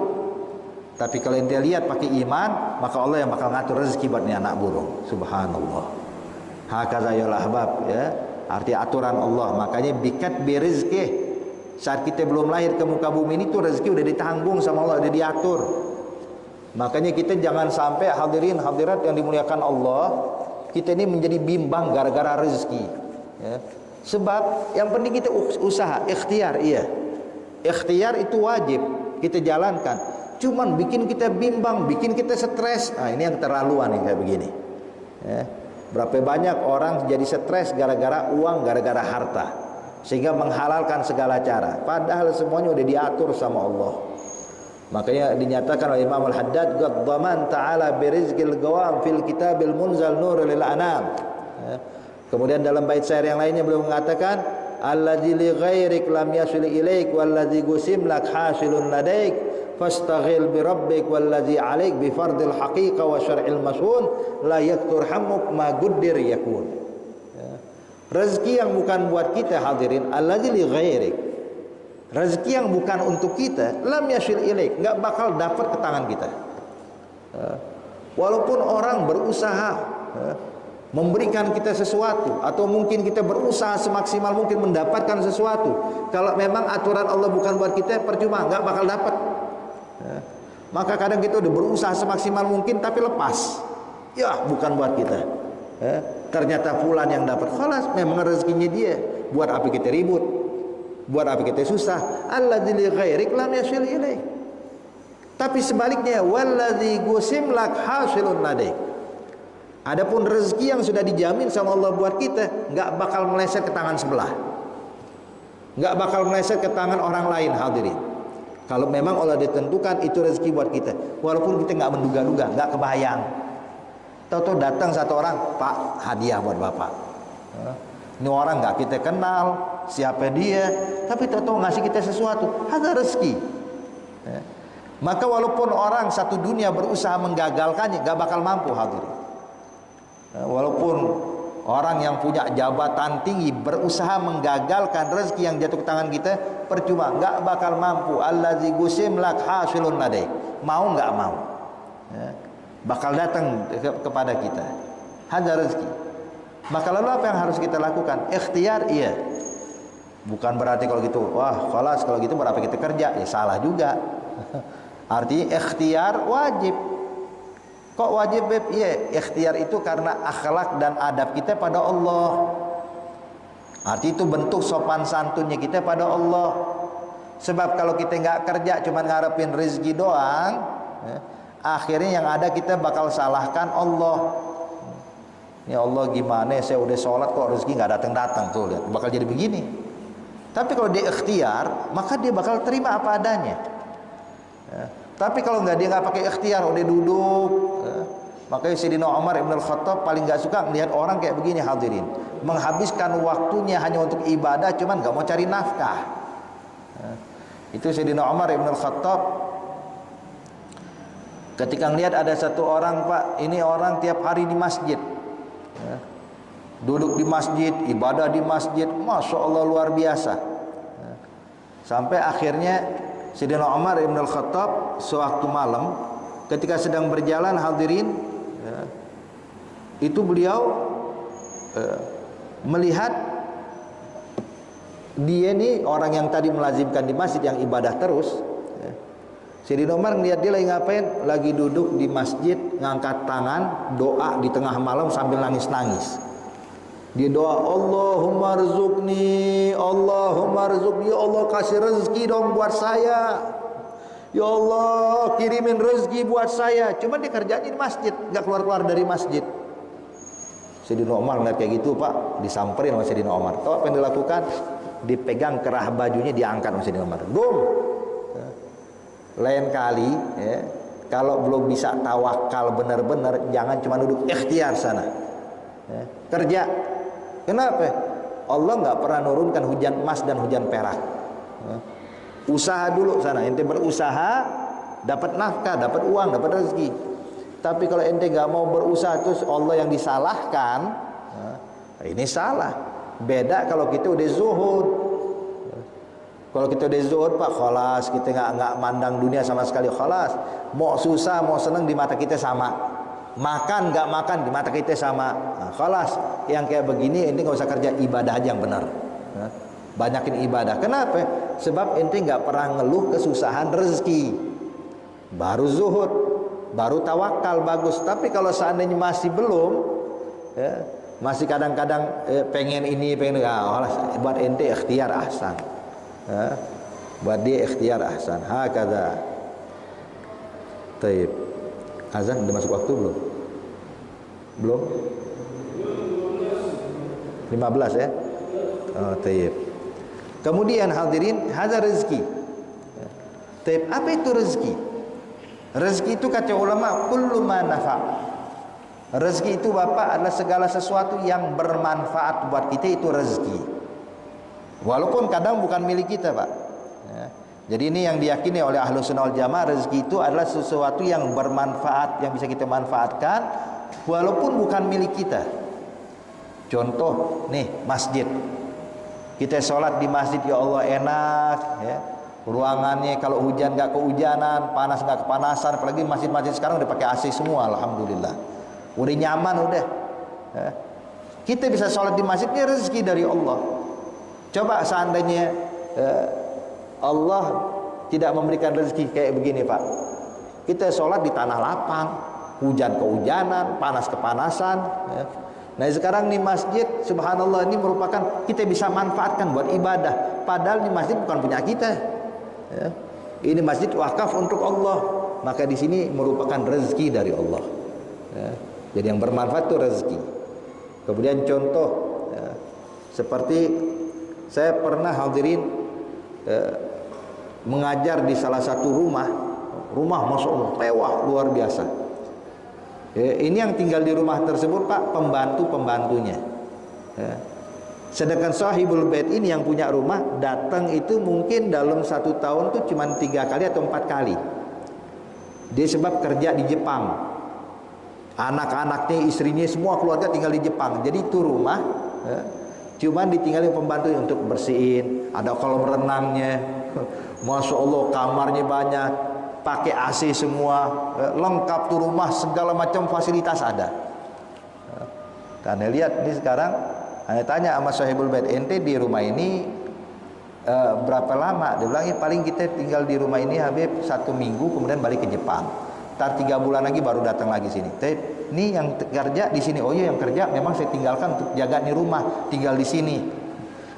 Tapi kalau ente lihat pakai iman, maka Allah yang bakal ngatur rezeki buat nih anak burung. Subhanallah. Hakaza ya ahbab, arti aturan Allah. Makanya bikat birizki. Saat kita belum lahir ke muka bumi ini tuh rezeki udah ditanggung sama Allah, udah diatur. Makanya kita jangan sampai hadirin hadirat yang dimuliakan Allah, kita ini menjadi bimbang gara-gara rezeki. Sebab yang penting kita usaha, ikhtiar, iya. Ikhtiar itu wajib kita jalankan. Cuman bikin kita bimbang, bikin kita stres. Nah, ini yang keterlaluan nih kayak begini. Berapa banyak orang jadi stres gara-gara uang, gara-gara harta, sehingga menghalalkan segala cara. Padahal semuanya udah diatur sama Allah. Makanya dinyatakan oleh Imam Al-Haddad, qad dhaman ta'ala birizqil gawam fil kitabil munzal nurul lil anam. Kemudian dalam bait syair yang lainnya beliau mengatakan, alladzi li ghairik lam yasil ilaik walladzi gusim lak hasilun ladaik fastaghil bi rabbik wallazi 'alaik bi fardil haqiqa wa syar'il masun la yaktur hamuk ma guddir yakun. Rezeki yang bukan buat kita hadirin, allazi li ghairik, rezeki yang bukan untuk kita, lam yasil ilaik, enggak bakal dapat ke tangan kita. Walaupun orang berusaha memberikan kita sesuatu, atau mungkin kita berusaha semaksimal mungkin mendapatkan sesuatu, kalau memang aturan Allah bukan buat kita, percuma, nggak bakal dapat. Maka kadang kita udah berusaha semaksimal mungkin tapi lepas, ya bukan buat kita. Ternyata fulan yang dapat, khalas, memang rezekinya dia. Buat apa kita ribut? Buat apa kita susah? Alladzi li ghairik lam yasil ilaih. Tapi sebaliknya, walladzi gusim lak hasilun ladaik. Adapun rezeki yang sudah dijamin sama Allah buat kita, nggak bakal meleset ke tangan sebelah, nggak bakal meleset ke tangan orang lain, hadirin. Kalau memang Allah ditentukan itu rezeki buat kita, walaupun kita nggak menduga-duga, nggak kebayang. Tahu-tahu datang satu orang, Pak, hadiah buat Bapak. Ini orang nggak kita kenal, siapa dia, tapi tahu-tahu ngasih kita sesuatu, ada rezeki. Maka walaupun orang satu dunia berusaha menggagalkannya, nggak bakal mampu, hadirin. Walaupun orang yang punya jabatan tinggi berusaha menggagalkan rezeki yang jatuh ke tangan kita, percuma, nggak bakal mampu. Allazi gusim lak hasilun ladaik. Mau nggak mau, bakal datang kepada kita. Ada rezeki. Maka lalu apa yang harus kita lakukan? Ikhtiar, iya. Bukan berarti kalau gitu, wah, khalas kalau gitu berapa kita kerja? Ya salah juga. Artinya ikhtiar wajib. Kok wajib, Beb? Iya, ikhtiar itu karena akhlak dan adab kita pada Allah. Arti itu bentuk sopan santunnya kita pada Allah. Sebab kalau kita nggak kerja cuma ngarepin rezeki doang, akhirnya yang ada kita bakal salahkan Allah. Ya Allah, gimana saya udah sholat kok rezeki nggak datang-datang, tuh lihat, bakal jadi begini. Tapi kalau dia ikhtiar, maka dia bakal terima apa adanya. Tapi kalau dia nggak pakai ikhtiar, udah duduk. Makanya Sayyidina Umar Ibn Al-Khattab paling nggak suka melihat orang kayak begini, hadirin, menghabiskan waktunya hanya untuk ibadah, cuman nggak mau cari nafkah. Itu Sayyidina Umar Ibn Al-Khattab ketika melihat ada satu orang, Pak, ini orang tiap hari di masjid, duduk di masjid, ibadah di masjid, Masya Allah luar biasa. Sampai akhirnya Sayyidina Umar Ibn Al-Khattab sewaktu malam ketika sedang berjalan, hadirin, itu beliau melihat dia nih orang yang tadi melazimkan di masjid, yang ibadah terus. Sayyidina Umar ngelihat dia lagi ngapain? Lagi duduk di masjid, ngangkat tangan, doa di tengah malam sambil nangis-nangis. Dia doa, Allahumma rizukni, Allahumma rizukni, ya Allah kasih rezeki dong buat saya. Ya Allah kirimin rezeki buat saya. Cuma dia kerjanya di masjid, nggak keluar-keluar dari masjid. Sayyidina Umar ngeliat kayak gitu, Pak, disamperin sama Sayyidina Umar. Tahu apa yang dilakukan? Dipegang kerah bajunya, diangkat sama Sayyidina Umar. Gum. Lain kali, ya, kalau belum bisa tawakal benar-benar, jangan cuma duduk, ikhtiar sana. Ya, kerja. Kenapa? Allah nggak pernah nurunkan hujan emas dan hujan perak. Ya. Usaha dulu sana, ente berusaha, dapat nafkah, dapat uang, dapat rezeki. Tapi kalau ente nggak mau berusaha terus Allah yang disalahkan, nah, ini salah. Beda kalau kita udah zuhud. Kalau kita udah zuhud, Pak, khalas, kita nggak mandang dunia sama sekali, khalas. Mau susah, mau seneng di mata kita sama. Makan nggak makan di mata kita sama. Nah, khalas. Yang kayak begini ente nggak usah kerja, ibadah aja yang benar. Nah, banyakin ibadah. Kenapa? Sebab ente nggak pernah ngeluh kesusahan rezeki. Baru zuhud, baru tawakal, bagus. Tapi kalau seandainya masih belum, ya, masih kadang-kadang pengen ini, pengen buat ente ikhtiar ahsan. Ya, buat dia ikhtiar ahsan. Hakadha. Taib. Azan udah masuk waktu belum? Belum? 15 ya? Oh, taib. Kemudian hadirin, hadza rezeki. Taib, apa itu rezeki? Rezeki itu kata ulama, kullu ma nafa'. Rezeki itu Bapak adalah segala sesuatu yang bermanfaat buat kita, itu rezeki. Walaupun kadang bukan milik kita, Pak. Ya. Jadi ini yang diyakini oleh Ahlus Sunnah wal Jamaah, rezeki itu adalah sesuatu yang bermanfaat, yang bisa kita manfaatkan walaupun bukan milik kita. Contoh nih, masjid. Kita sholat di masjid, ya Allah enak, ya. ruangannya kalau hujan nggak kehujanan, panas nggak kepanasan. Apalagi masjid-masjid sekarang udah pakai AC semua, alhamdulillah. Udah nyaman udah. Kita bisa sholat di masjid, ini rezeki dari Allah. Coba seandainya Allah tidak memberikan rezeki kayak begini Pak, kita sholat di tanah lapang, hujan kehujanan, panas kepanasan. Nah sekarang nih masjid, subhanallah, ini merupakan kita bisa manfaatkan buat ibadah. Padahal ini masjid bukan punya kita. Ini masjid wakaf untuk Allah, maka di sini merupakan rezeki dari Allah. Jadi yang bermanfaat itu rezeki. Kemudian contoh, seperti saya pernah hadirin mengajar di salah satu rumah masya Allah mewah luar biasa. Ini yang tinggal di rumah tersebut Pak, pembantunya. Sedangkan sahibul bait ini yang punya rumah datang itu mungkin dalam 1 tahun tuh cuma 3 kali atau 4 kali. Dia sebab kerja di Jepang, anak-anaknya, istrinya, semua keluarga tinggal di Jepang. Jadi itu rumah cuman ditinggalin pembantu untuk bersihin, ada kolam renangnya, masya Allah, kamarnya banyak, pakai AC semua, lengkap tuh rumah, segala macam fasilitas ada. Karena lihat ini sekarang, saya tanya sama sahibul bait, ente di rumah ini berapa lama? Dia bilang paling kita tinggal di rumah ini Habib 1 minggu, kemudian balik ke Jepang. Ntar 3 bulan lagi baru datang lagi sini. Ini yang kerja di sini. Oh iya, yang kerja memang saya tinggalkan untuk jaga nih rumah, tinggal di sini.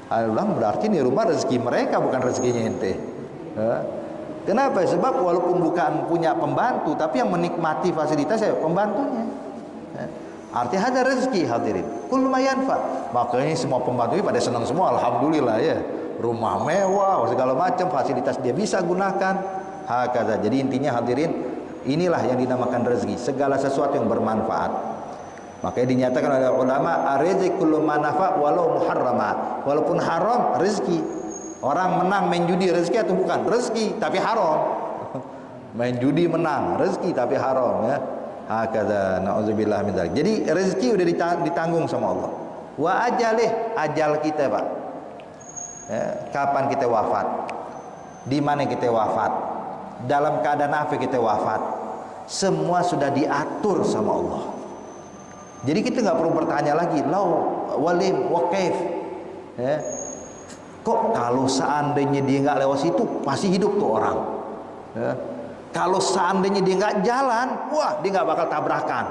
Saya bilang berarti nih rumah rezeki mereka, bukan rezekinya ente. Kenapa? Sebab walaupun bukan punya pembantu, tapi yang menikmati fasilitas ya pembantunya. Artinya ada rezeki hadirin. Kullu ma yanfa. Makanya semua pembantunya pada senang semua, alhamdulillah ya. Rumah mewah, segala macam fasilitas dia bisa gunakan. Hakata. Jadi intinya hadirin, inilah yang dinamakan rezeki, segala sesuatu yang bermanfaat. Makanya dinyatakan oleh ulama, ar-rizqu kullu ma nafa walau muharrama. Walaupun haram, rezeki. Orang menang main judi rezeki atau bukan? Rezeki tapi haram. Main judi menang, rezeki tapi haram ya. Hakadha, na'udzubillah min dzalik. Jadi rezeki udah ditanggung sama Allah. Wa ajalih, ajal kita Pak. Kapan kita wafat? Di mana kita wafat? Dalam keadaan apa kita wafat? Semua sudah diatur sama Allah. Jadi kita nggak perlu bertanya lagi, lau walim wa kaif. Kok kalau seandainya dia nggak lewat situ pasti hidup tuh orang. Kalau seandainya dia nggak jalan, wah dia nggak bakal tabrakan.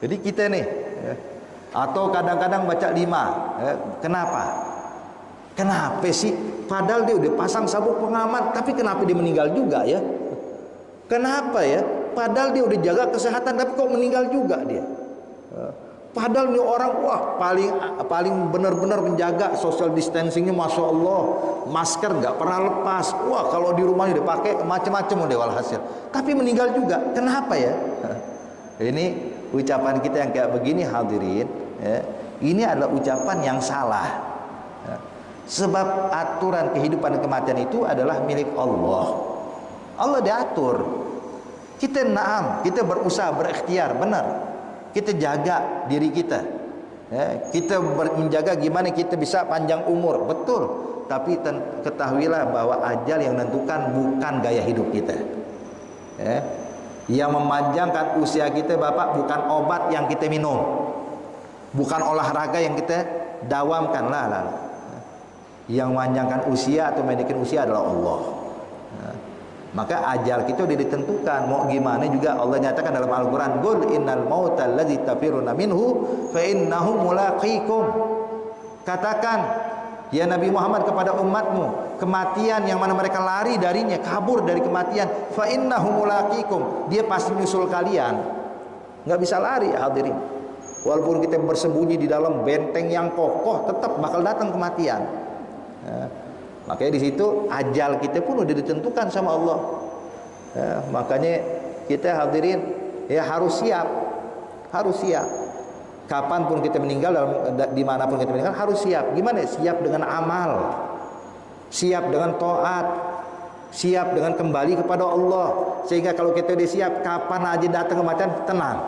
Jadi kita nih, atau kadang-kadang baca 5. Kenapa sih? Padahal dia udah pasang sabuk pengaman, tapi kenapa dia meninggal juga ya? Kenapa ya? Padahal dia udah jaga kesehatan, tapi kok meninggal juga dia? Padahal nih orang wah paling benar-benar menjaga social distancingnya, masya Allah, masker nggak pernah lepas. Wah kalau di rumahnya udah pakai macam-macam udah walhasil, tapi meninggal juga. Kenapa ya? Ini ucapan kita yang kayak begini hadirin, ini adalah ucapan yang salah. Sebab aturan kehidupan dan kematian itu adalah milik Allah. Allah diatur. Kita kita berusaha, berikhtiar, benar. Kita jaga diri kita. Kita menjaga gimana kita bisa panjang umur, betul. Tapi ketahuilah bahwa ajal yang menentukan bukan gaya hidup kita. Yang memanjangkan usia kita Bapak bukan obat yang kita minum, bukan olahraga yang kita dawamkan lah. Yang memanjangkan usia atau menaikin usia adalah Allah. Maka ajal kita sudah ditentukan. Mau gimana juga Allah nyatakan dalam Al-Quran, Qul innal mauta alladzi tafiruna minhu fa innahu mulaqikum. Katakan ya Nabi Muhammad kepada umatmu, kematian yang mana mereka lari darinya, kabur dari kematian, fa innahu mulaqikum, dia pasti menyusul kalian. Nggak bisa lari hadirin. Walaupun kita bersembunyi di dalam benteng yang kokoh, tetap bakal datang kematian. Makanya di situ ajal kita pun udah ditentukan sama Allah. Makanya kita hadirin ya harus siap, Kapanpun kita meninggal, dimanapun kita meninggal harus siap. Gimana? Siap dengan amal, siap dengan taat, siap dengan kembali kepada Allah. Sehingga kalau kita udah siap, kapan aja datang kematian tenang.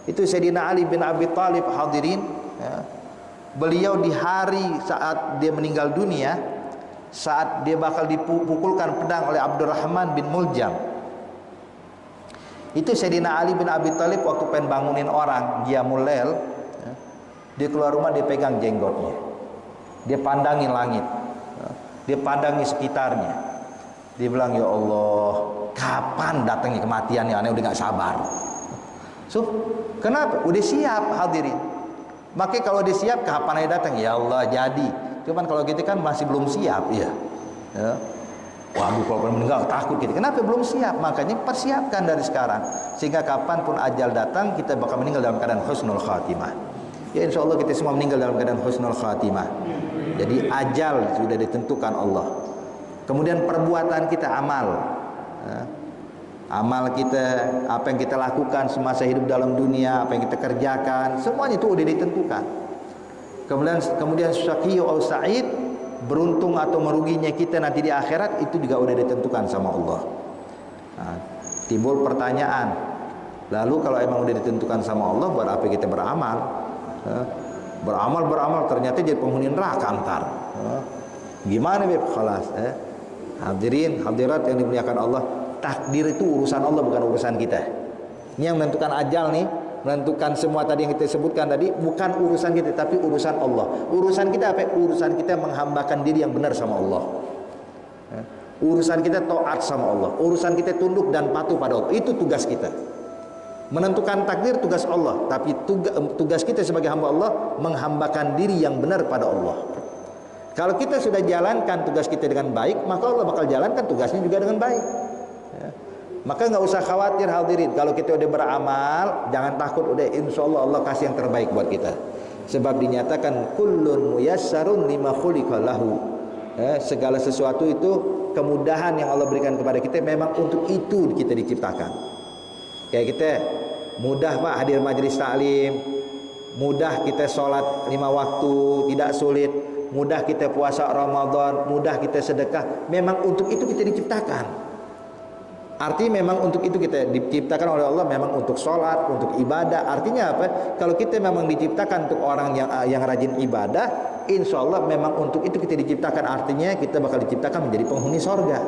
Itu Sayyidina Ali bin Abi Thalib hadirin. Beliau di hari saat dia meninggal dunia, saat dia bakal dipukulkan pedang oleh Abdurrahman bin Muljam. Itu Sayyidina Ali bin Abi Thalib waktu pengen bangunin orang Qiyamul Lail, dia keluar rumah, dia pegang jenggotnya, dia pandangi langit, dia pandangi sekitarnya, dia bilang, ya Allah, kapan datangnya kematian yang aneh, udah gak sabar. So, kenapa? Udah siap hadirin. Makanya kalau udah siap, kapan aja datang? Ya Allah, jadi. Cuman kalau kita kan masih belum siap, ya. Waduh, kalau meninggal takut kita. Kenapa belum siap? Makanya persiapkan dari sekarang, sehingga kapanpun ajal datang, kita bakal meninggal dalam keadaan husnul khatimah. Ya insya Allah kita semua meninggal dalam keadaan husnul khatimah. Jadi ajal sudah ditentukan Allah. Kemudian perbuatan kita, amal. Amal kita, apa yang kita lakukan semasa hidup dalam dunia, apa yang kita kerjakan, semuanya itu sudah ditentukan. Kemudian syaqiyyu au sa'id, beruntung atau meruginya kita nanti di akhirat, itu juga sudah ditentukan sama Allah. Timbul pertanyaan, lalu kalau emang sudah ditentukan sama Allah, buat apa kita beramal? Beramal ternyata jadi penghuni neraka antar. Gimana Beb? Khalas. Hadirin, hadirat yang dimuliakan Allah, takdir itu urusan Allah, bukan urusan kita. Ini yang menentukan ajal nih, menentukan semua tadi yang kita sebutkan tadi, bukan urusan kita, tapi urusan Allah. Urusan kita apa? Urusan kita menghambakan diri yang benar sama Allah. Urusan kita taat sama Allah. Urusan kita tunduk dan patuh pada Allah. Itu tugas kita. Menentukan takdir tugas Allah, tapi tugas kita sebagai hamba Allah menghambakan diri yang benar pada Allah. Kalau kita sudah jalankan tugas kita dengan baik, maka Allah bakal jalankan tugasnya juga dengan baik. Maka nggak usah khawatir hadirin. Kalau kita udah beramal, jangan takut, udah insya Allah Allah kasih yang terbaik buat kita. Sebab dinyatakan kullun muyassarun lima khuliqa lahu. Segala sesuatu itu kemudahan yang Allah berikan kepada kita, memang untuk itu kita diciptakan. Kayak kita mudah Pak hadir majelis taklim, mudah kita sholat 5 waktu, tidak sulit, mudah kita puasa Ramadan, mudah kita sedekah. Memang untuk itu kita diciptakan. Artinya memang untuk itu kita diciptakan oleh Allah, memang untuk sholat, untuk ibadah. Artinya apa? Kalau kita memang diciptakan untuk orang yang rajin ibadah, insya Allah memang untuk itu kita diciptakan. Artinya kita bakal diciptakan menjadi penghuni sorga.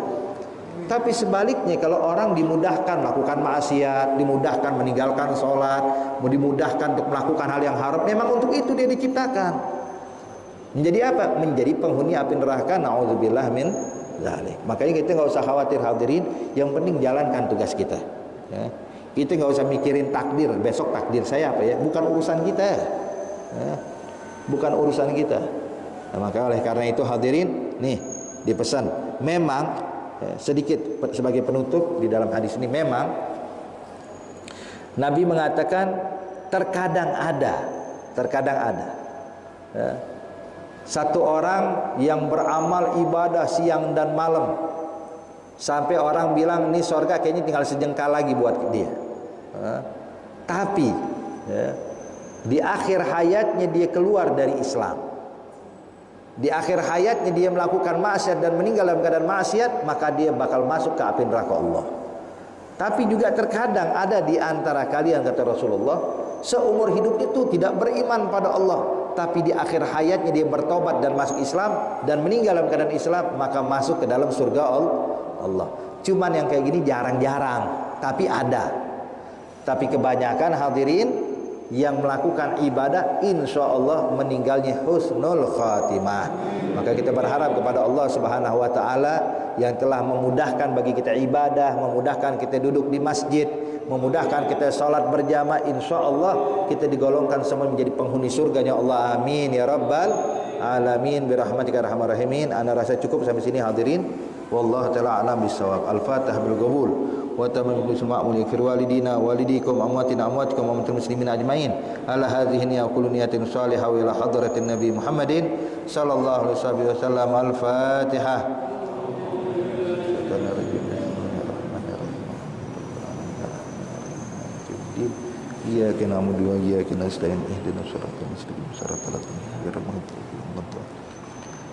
Tapi sebaliknya, kalau orang dimudahkan melakukan maksiat, dimudahkan meninggalkan sholat, dimudahkan untuk melakukan hal yang haram, memang untuk itu dia diciptakan. Menjadi apa? Menjadi penghuni api neraka. Na'udzubillah min dzalik. Makanya kita nggak usah khawatir hadirin, yang penting jalankan tugas kita. Kita nggak usah mikirin takdir, besok takdir saya apa ya, bukan urusan kita. Bukan urusan kita. Nah, maka oleh karena itu hadirin, nih dipesan, memang sedikit sebagai penutup di dalam hadis ini, memang Nabi mengatakan terkadang ada satu orang yang beramal ibadah siang dan malam sampai orang bilang nih surga kayaknya tinggal sejengkal lagi buat dia. Tapi di akhir hayatnya dia keluar dari Islam. Di akhir hayatnya dia melakukan maksiat dan meninggal dalam keadaan maksiat, maka dia bakal masuk ke api neraka Allah. Tapi juga terkadang ada di antara kalian, kata Rasulullah, seumur hidup itu tidak beriman pada Allah, tapi di akhir hayatnya dia bertobat dan masuk Islam dan meninggal dalam keadaan Islam, maka masuk ke dalam surga Allah. Cuman yang kayak gini jarang-jarang, tapi ada. Tapi kebanyakan hadirin yang melakukan ibadah, insya Allah meninggalnya husnul khatimah. Maka kita berharap kepada Allah Subhanahu wa ta'ala yang telah memudahkan bagi kita ibadah, memudahkan kita duduk di masjid, memudahkan kita sholat berjamaah, insya Allah kita digolongkan semua menjadi penghuni surganya Allah. Amin ya rabbal alamin birahmatika arhamar rahimin. Ana rasa cukup sampai sini hadirin. Wallahu ta'ala alam bisawab. Al-Fatihah bil qabul wa tamam bil suma'ul yakfir walidina walidikum amwatina amwatikum amwatul muslimin ajmain ala hadhihi niyaqulu niyatin salihah wa ila hadratin nabi Muhammadin sallallahu alaihi wasallam. Al-Fatihah. Iyyaka na'budu wa iyyaka nasta'in ihdinas siratal mustaqim siratal ladzina an'amta 'alaihim.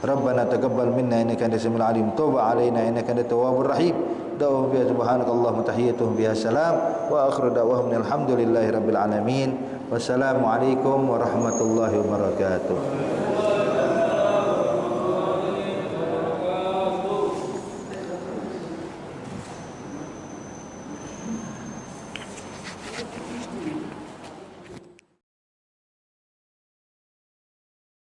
Rabbana taqabbal minna innaka antas samiul alim, tub 'alaina innaka antat tawwabur rahim. Da'wa bi subhanakallahumma tahiyyatuhum biha salam wa akhiru da'wahum alhamdulillahi rabbil alamin. Wassalamu alaikum warahmatullahi wabarakatuh.